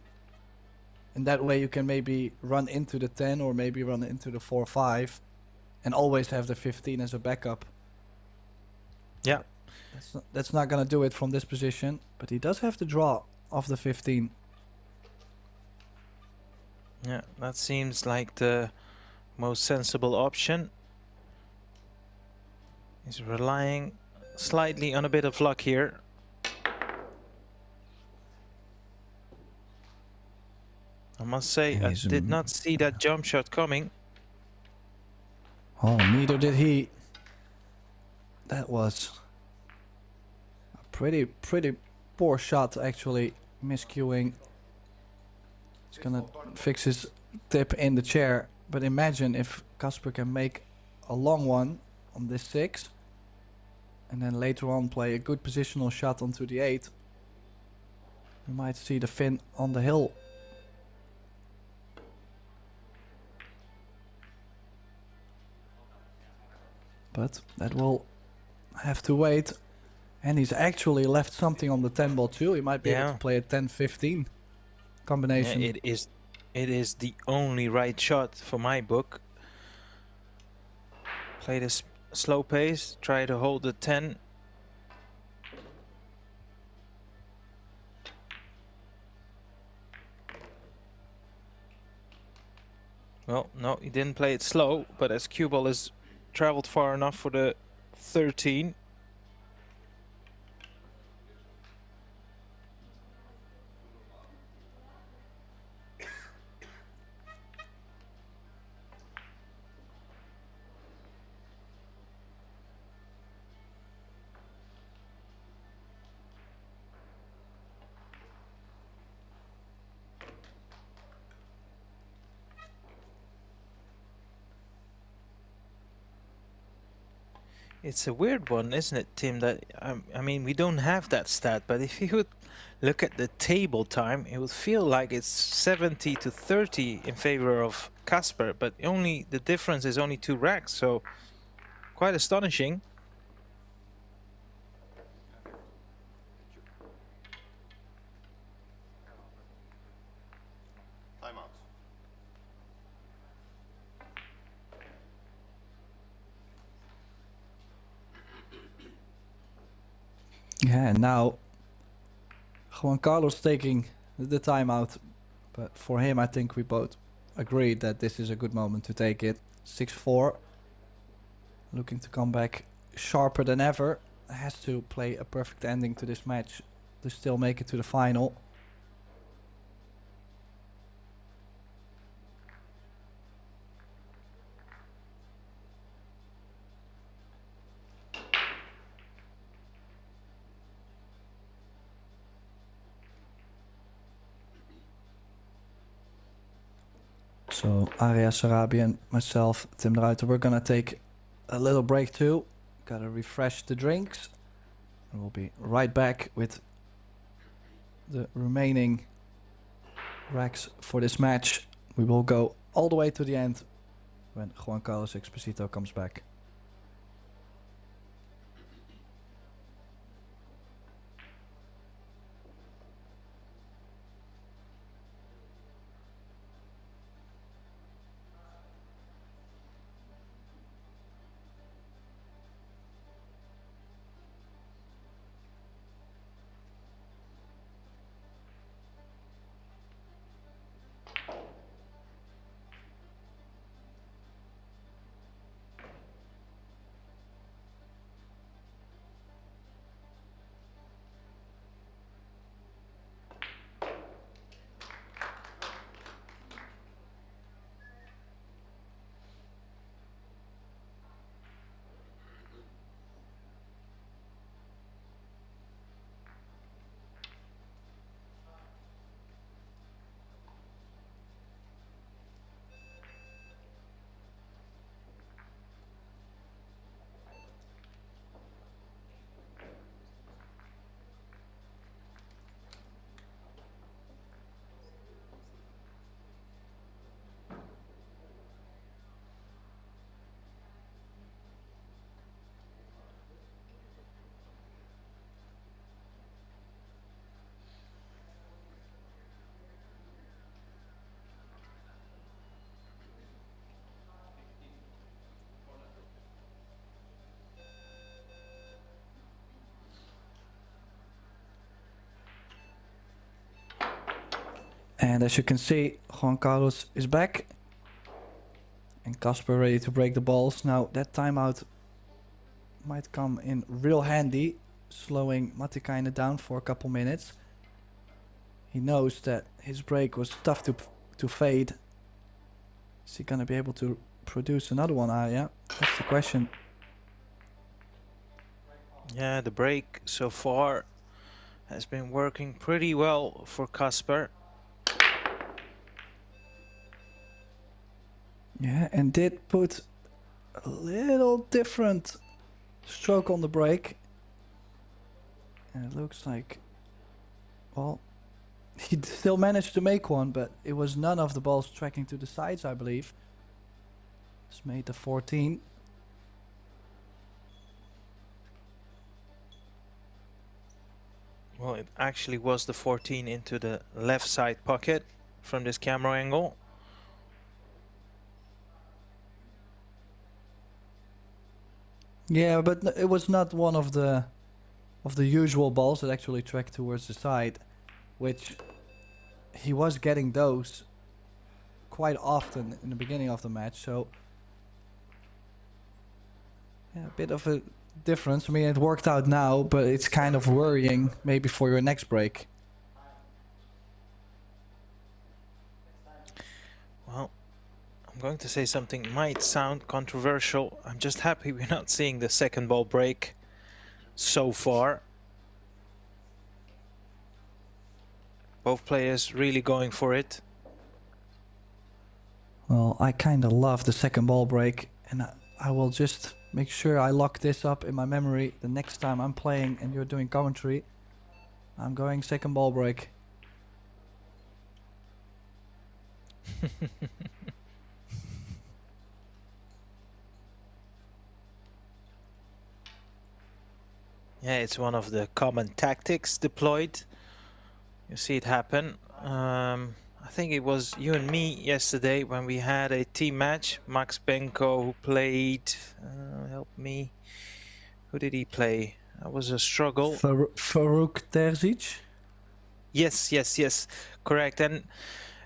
And that way you can maybe run into the 10 or maybe run into the 4-5 and always have the 15 as a backup. Yeah. That's not gonna do it from this position, but he does have the draw of the 15. Yeah, that seems like the most sensible option. He's relying slightly on a bit of luck here. I must say, I did not see that jump shot coming. Oh, neither did he. That was a pretty poor shot, actually. Miscuing. He's gonna fix his tip in the chair. But imagine if Casper can make a long one on this 6. And then later on play a good positional shot onto the 8. We might see the Finn on the hill. But that will have to wait. And he's actually left something on the 10 ball too. He might be able to play a 10-15 combination. Yeah, it is the only right shot for my book. Play this slow pace, try to hold the 10. Well, no, he didn't play it slow, but as cue ball is traveled far enough for the 13. It's a weird one, isn't it, Tim? That I mean, we don't have that stat, but if you would look at the table time, it would feel like it's 70 to 30 in favor of Kasper, but only the difference is only 2 racks, so quite astonishing. Timeout. Yeah, and now Juan Carlos taking the timeout, but for him I think we both agreed that this is a good moment to take it. 6-4, looking to come back sharper than ever. Has to play a perfect ending to this match to still make it to the final. So Arya Sarabi and myself, Tim de Ruiter, we're gonna take a little break too. Gotta refresh the drinks. And we'll be right back with the remaining racks for this match. We will go all the way to the end when Juan Carlos Exposito comes back. And as you can see, Juan Carlos is back. And Kasper ready to break the balls. Now that timeout might come in real handy, slowing Matikainen down for a couple minutes. He knows that his break was tough to fade. Is he gonna be able to produce another one, Arya? That's the question. Yeah, the break so far has been working pretty well for Kasper. Yeah, and did put a little different stroke on the break. And it looks like, well, he still managed to make one, but it was none of the balls tracking to the sides, I believe. It's made the 14. Well, it actually was the 14 into the left side pocket from this camera angle. Yeah, but it was not one of the usual balls that actually tracked towards the side, which he was getting those quite often in the beginning of the match. So yeah, a bit of a difference. I mean, it worked out now, but it's kind of worrying maybe for your next break. Well, I'm going to say something might sound controversial. I'm just happy we're not seeing the second ball break so far. Both players really going for it. Well, I kind of love the second ball break, and I will just make sure I lock this up in my memory. The next time I'm playing and you're doing commentary, I'm going second ball break. Yeah, it's one of the common tactics deployed. You see it happen. I think it was you and me yesterday when we had a team match. Max Benko, who played, help me, who did he play? That was a struggle. Farouk Terzic? Yes, correct. And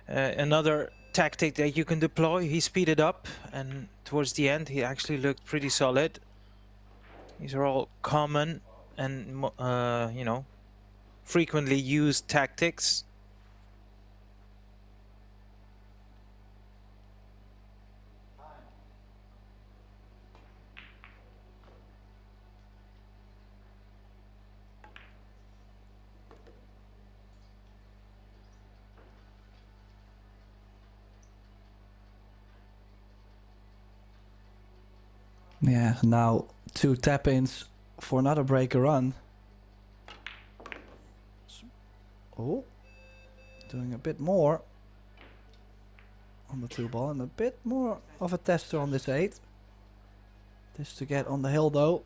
another tactic that you can deploy, he speeded up, and towards the end he actually looked pretty solid. These are all common and you know, frequently used tactics. Yeah, now 2 tap-ins for another breaker run. Oh, doing a bit more on the 2 ball and a bit more of a tester on this 8. This to get on the hill though.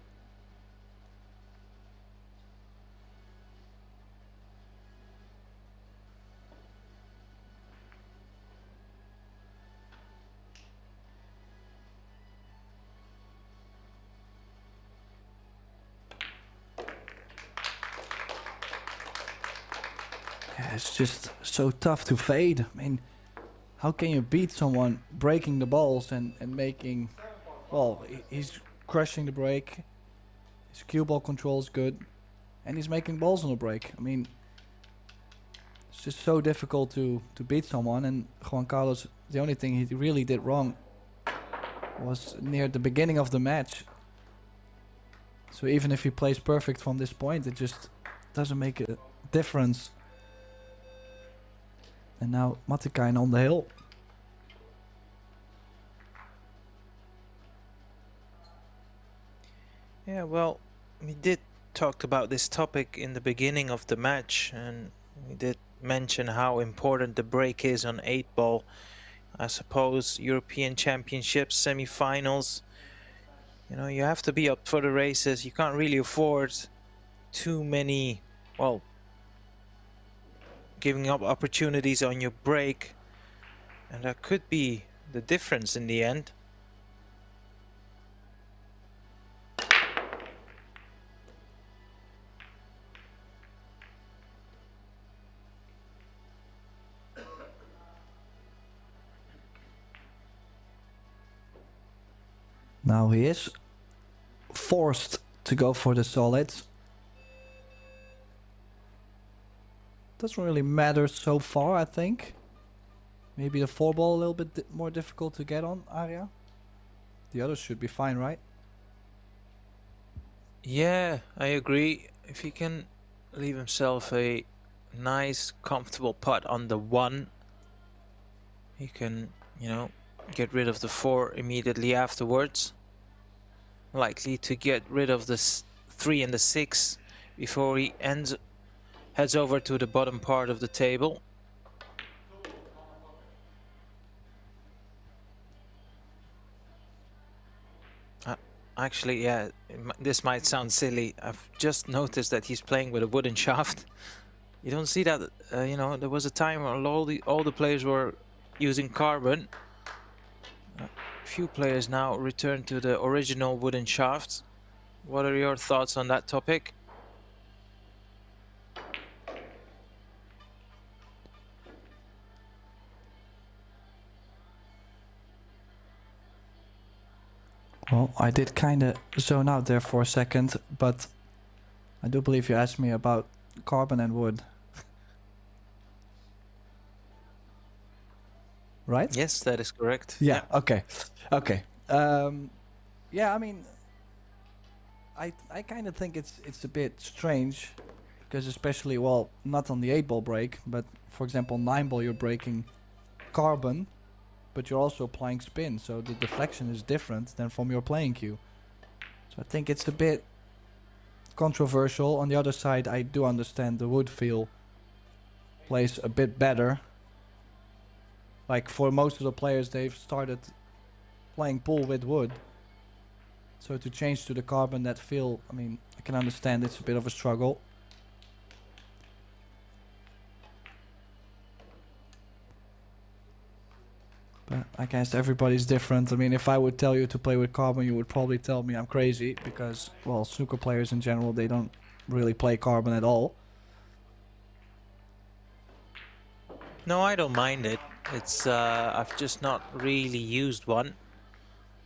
Yeah, it's just so tough to fade. I mean, how can you beat someone breaking the balls and making... Well, he's crushing the break. His cue ball control is good. And he's making balls on the break. I mean, it's just so difficult to beat someone. And Juan Carlos, the only thing he really did wrong was near the beginning of the match. So even if he plays perfect from this point, it just doesn't make a difference. And now Matikainen on the hill. Yeah, well, we did talk about this topic in the beginning of the match, and we did mention how important the break is on 8-ball. I suppose European Championships, semi-finals, you know, you have to be up for the races. You can't really afford too many, well, giving up opportunities on your break, and that could be the difference in the end. Now he is forced to go for the solids. Doesn't really matter so far, I think. Maybe the 4-ball a little bit more difficult to get on, Arya. The others should be fine, right? Yeah, I agree. If he can leave himself a nice, comfortable putt on the 1, he can, you know, get rid of the 4 immediately afterwards. Likely to get rid of the 3 and the 6 before he heads over to the bottom part of the table. Actually, yeah, this might sound silly. I've just noticed that he's playing with a wooden shaft. You don't see that, you know, there was a time when all the players were using carbon. Few players now return to the original wooden shafts. What are your thoughts on that topic? Well, I did kind of zone out there for a second, but I do believe you asked me about carbon and wood. Right? Yes, that is correct. Yeah, okay. Yeah, I mean, I kind of think it's a bit strange, because especially, well, not on the 8-ball break, but for example 9-ball you're breaking carbon, but you're also applying spin, so the deflection is different than from your playing cue. So I think it's a bit controversial. On the other side, I do understand the wood feel plays a bit better. Like for most of the players, they've started playing pool with wood. So to change to the carbon, that feel, I mean, I can understand it's a bit of a struggle. But I guess everybody's different. I mean, if I would tell you to play with carbon, you would probably tell me I'm crazy because, well, snooker players in general, they don't really play carbon at all. No, I don't mind it. It's I've just not really used one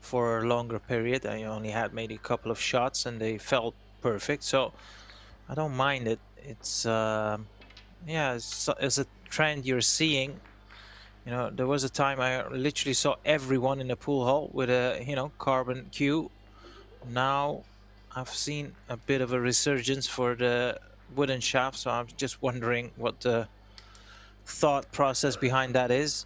for a longer period. I only had maybe a couple of shots and they felt perfect, so I don't mind it. It's yeah, it's a trend you're seeing. You know, there was a time I literally saw everyone in the pool hall with a, you know, carbon cue. Now I've seen a bit of a resurgence for the wooden shaft, so I'm just wondering what the thought process behind that is.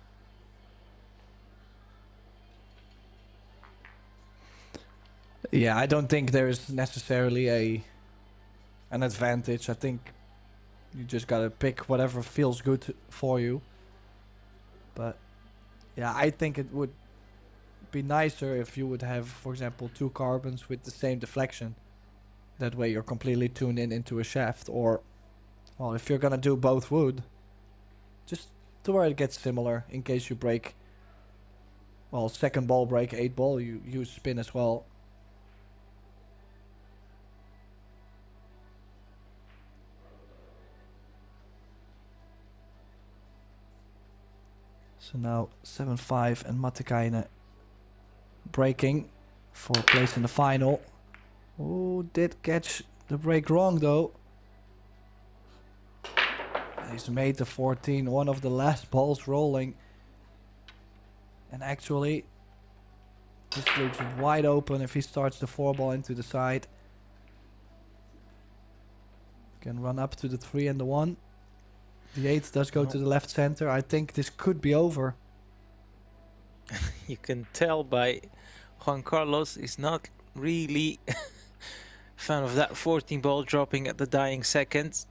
Yeah, I don't think there's necessarily an advantage. I think you just gotta pick whatever feels good for you. But yeah, I think it would be nicer if you would have, for example, 2 carbons with the same deflection. That way you're completely tuned in into a shaft. Or, well, if you're gonna do both wood, just to where it gets similar in case you break, well, second ball break, 8 ball, you use spin as well. So now 7-5 and Matikainen breaking for a place in the final. Oh, did catch the break wrong though. He's made the 14, one of the last balls rolling. And actually, this looks wide open if he starts the 4 ball into the side. Can run up to the 3 and the 1. The 8 does go to the left center. I think this could be over. You can tell by Juan Carlos is not really fan of that 14 ball dropping at the dying seconds.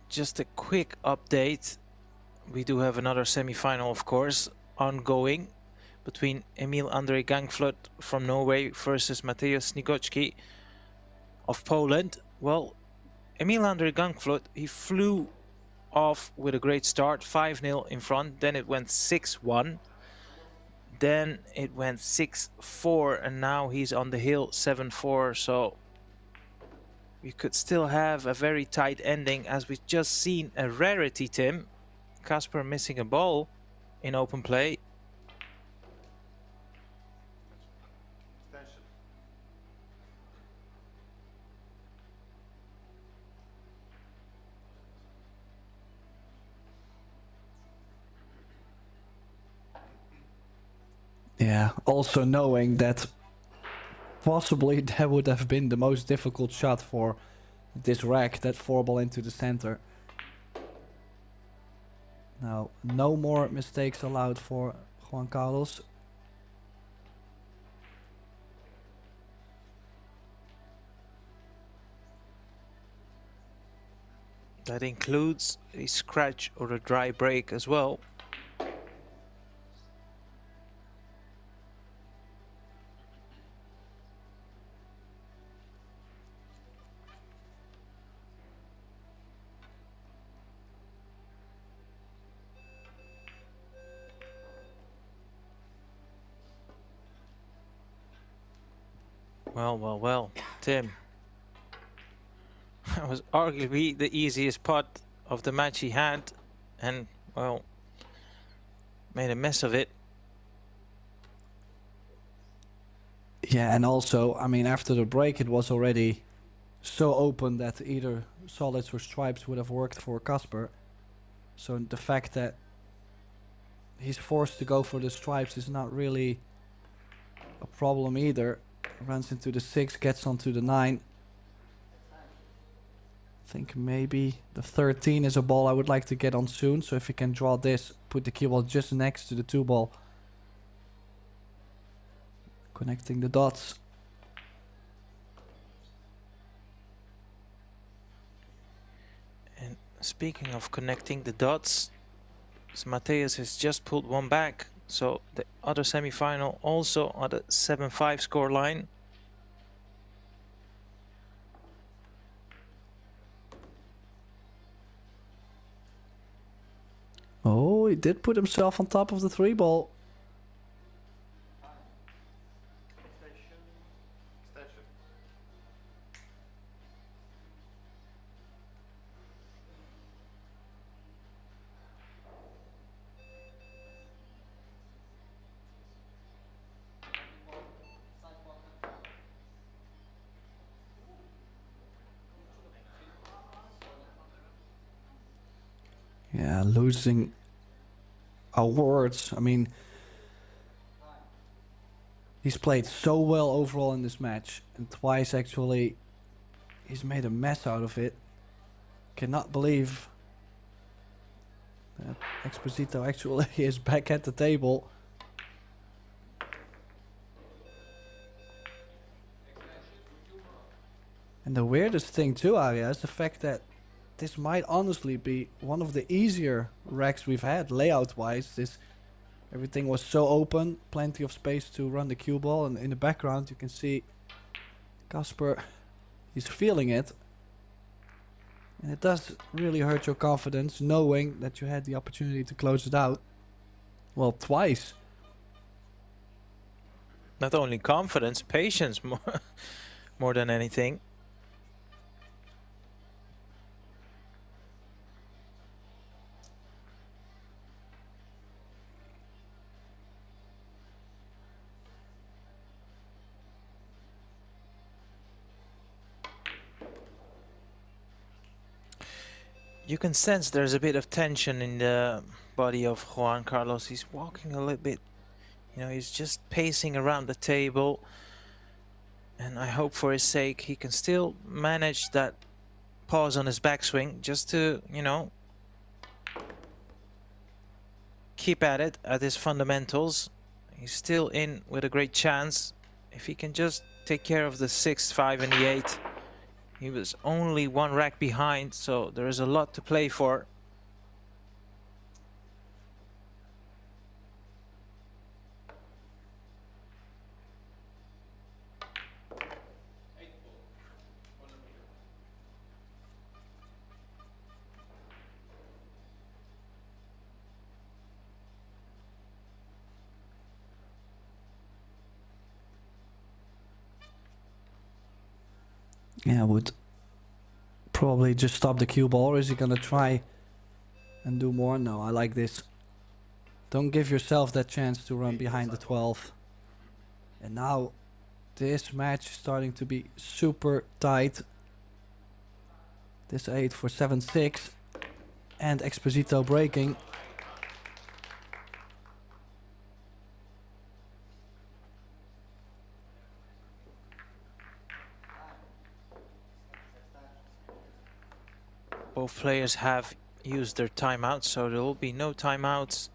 Just a quick update. We do have another semi-final, of course, ongoing between Emil Andre Gangflot from Norway versus Mateusz Nigocki of Poland. Well, Emil Andre Gangflot, he flew off with a great start, 5-0 in front. Then it went 6-1. Then it went 6-4, and now he's on the hill 7-4. So we could still have a very tight ending, as we've just seen a rarity, Tim. Casper missing a ball in open play. Yeah, also knowing that possibly that would have been the most difficult shot for this rack, that 4 ball into the center. Now, no more mistakes allowed for Juan Carlos. That includes a scratch or a dry break as well. Well, Tim. That was arguably the easiest putt of the match he had, and, well, made a mess of it. Yeah, and also, I mean, after the break, it was already so open that either solids or stripes would have worked for Casper. So the fact that he's forced to go for the stripes is not really a problem either. Runs into the 6, gets onto the 9. I think maybe the 13 is a ball I would like to get on soon. So if he can draw this, put the cue ball just next to the 2 ball. Connecting the dots. And speaking of connecting the dots, Mateus has just pulled one back. So the other semi-final also on the 7-5 score line. Oh, he did put himself on top of the 3-ball. Yeah, losing our words. I mean, he's played so well overall in this match, and twice actually he's made a mess out of it. Cannot believe that Exposito actually is back at the table. And the weirdest thing too, Arya, is the fact that this might honestly be one of the easier racks we've had layout-wise. Everything was so open, plenty of space to run the cue ball, and in the background you can see Casper, he's feeling it. And it does really hurt your confidence knowing that you had the opportunity to close it out. Well, twice. Not only confidence, patience more than anything. You can sense there's a bit of tension in the body of Juan Carlos. He's walking a little bit, you know, he's just pacing around the table. And I hope for his sake he can still manage that pause on his backswing just to, you know, keep at it at his fundamentals. He's still in with a great chance. If he can just take care of the 6, 5 and the 8. He was only one rack behind, so there is a lot to play for. Yeah, I would probably just stop the cue ball, or is he gonna try and do more? No, I like this. Don't give yourself that chance to run behind the 12. And now this match is starting to be super tight. This 8 for 7-6 and Exposito breaking. Both players have used their timeouts, so there will be no timeouts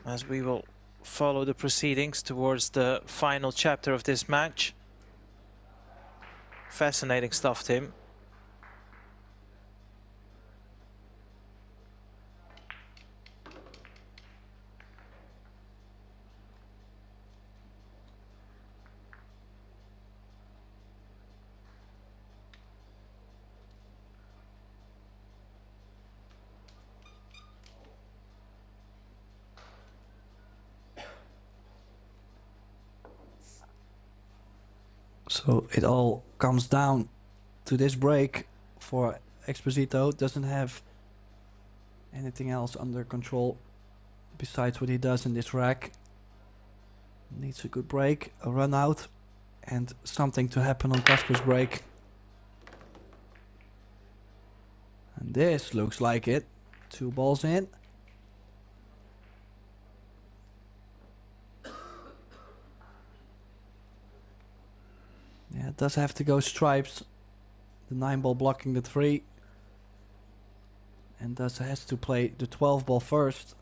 as we will follow the proceedings towards the final chapter of this match. Fascinating stuff, Tim. So it all comes down to this break for Exposito. Doesn't have anything else under control besides what he does in this rack. Needs a good break, a run out, and something to happen on Casper's break. And this looks like it. 2 balls in. Yeah, it does have to go stripes. The 9 ball blocking the 3. And thus has to play the 12 ball first.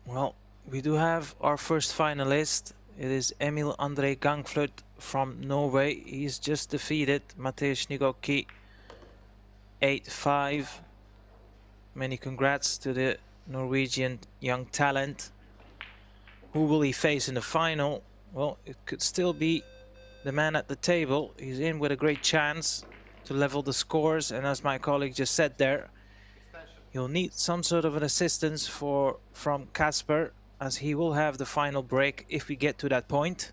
Well, we do have our first finalist. It is Emil André Gangfløt from Norway. He's just defeated Mateusz Nigoki 8-5. Many congrats to the Norwegian young talent. Who will he face in the final? Well, it could still be the man at the table. He's in with a great chance to level the scores, and as my colleague just said there, you'll need some sort of an assistance from Casper, as he will have the final break if we get to that point.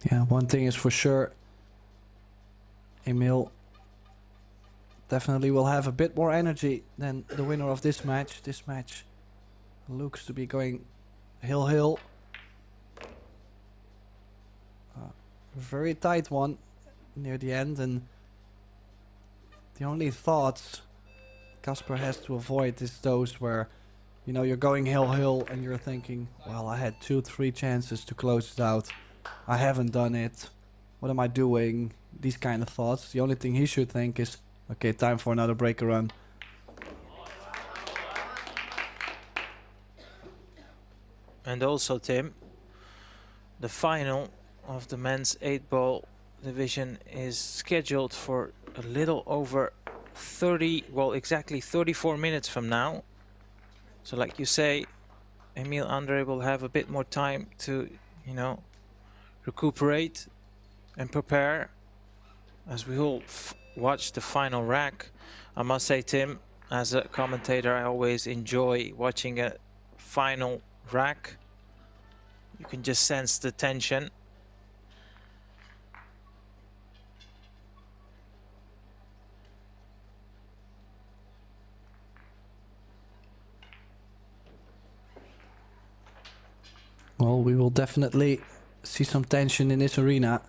Yeah, one thing is for sure, Emil definitely will have a bit more energy than the winner of this match. This match looks to be going hill. Very tight one near the end, and the only thoughts Casper has to avoid is those where, you know, you're going hill and you're thinking, well, I had 2-3 chances to close it out. I haven't done it. What am I doing? These kind of thoughts. The only thing he should think is, okay, time for another breaker run. And also, Tim, the final of the men's 8-ball division is scheduled for a little over 30, well, exactly 34 minutes from now. So like you say, Emil André will have a bit more time to, you know, recuperate and prepare as we all watch the final rack. I must say, Tim, as a commentator, I always enjoy watching a final rack. You can just sense the tension. Well, we will definitely see some tension in this arena.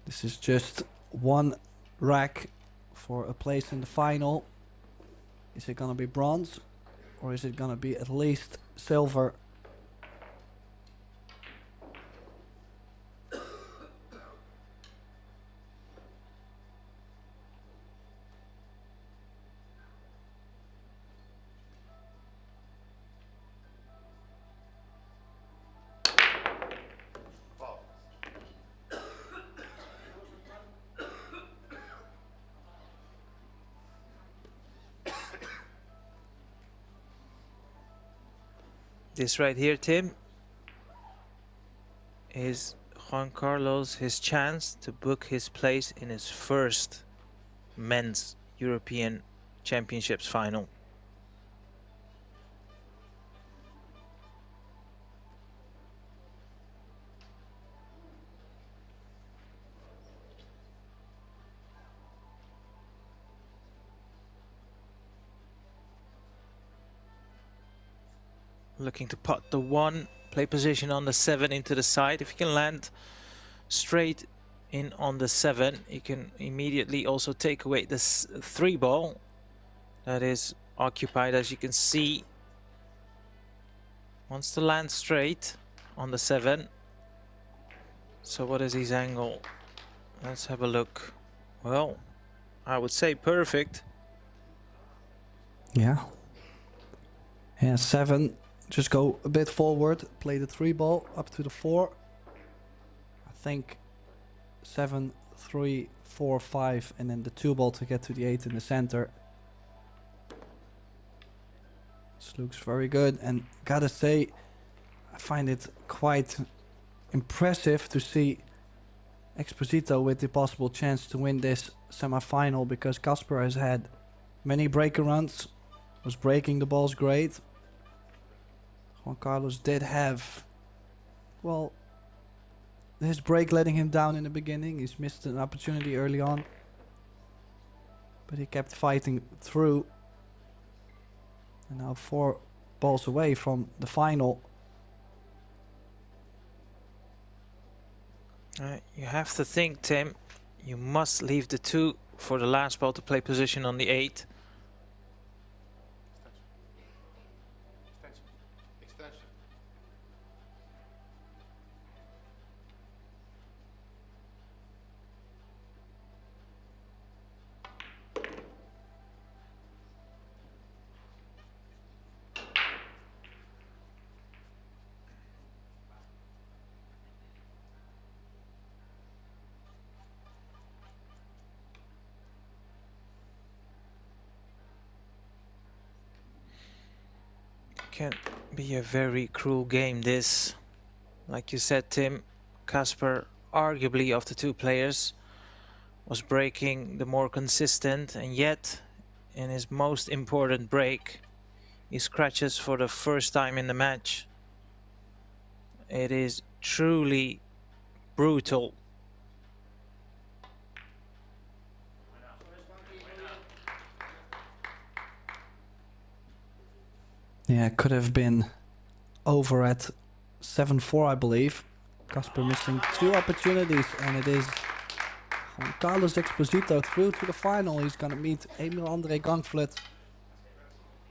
This is just one rack for a place in the final. Is it gonna be bronze, or is it gonna be at least silver? This right here, Tim, is Juan Carlos his chance to book his place in his first men's European Championships final. Looking to pot the 1, play position on the 7 into the side. If you can land straight in on the 7, you can immediately also take away this 3 ball that is occupied, as you can see. Wants to land straight on the 7. So what is his angle? Let's have a look. Well, I would say perfect. Yeah. Yeah, 7. Just go a bit forward, play the 3 ball up to the 4. I think 7, 3, 4, 5, and then the 2 ball to get to the 8 in the center. This looks very good, and gotta say, I find it quite impressive to see Exposito with the possible chance to win this semi-final, because Casper has had many breaker runs, was breaking the balls great. Juan Carlos did have, well, his break letting him down in the beginning. He's missed an opportunity early on, but he kept fighting through. And now 4 balls away from the final. You have to think, Tim, you must leave the 2 for the last ball to play position on the 8. Can be a very cruel game, this. Like you said, Tim, Casper, arguably of the 2 players, was breaking the more consistent, and yet in his most important break he scratches for the first time in the match. It is truly brutal. Yeah, it could have been over at 7-4, I believe. Casper missing 2 opportunities, and it is Juan Carlos Exposito through to the final. He's gonna meet Emil Andre Gangflut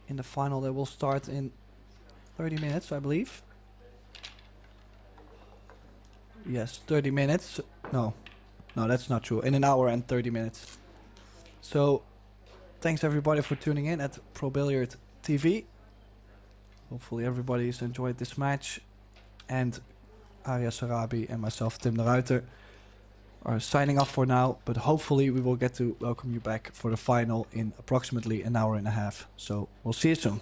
in the final that will start in 30 minutes, I believe. Yes, 30 minutes. No, that's not true. In an hour and 30 minutes. So, thanks everybody for tuning in at Pro Billiard TV. Hopefully everybody's enjoyed this match, and Arya Sarabi and myself, Tim de Ruiter, are signing off for now, but hopefully we will get to welcome you back for the final in approximately an hour and a half. So we'll see you soon.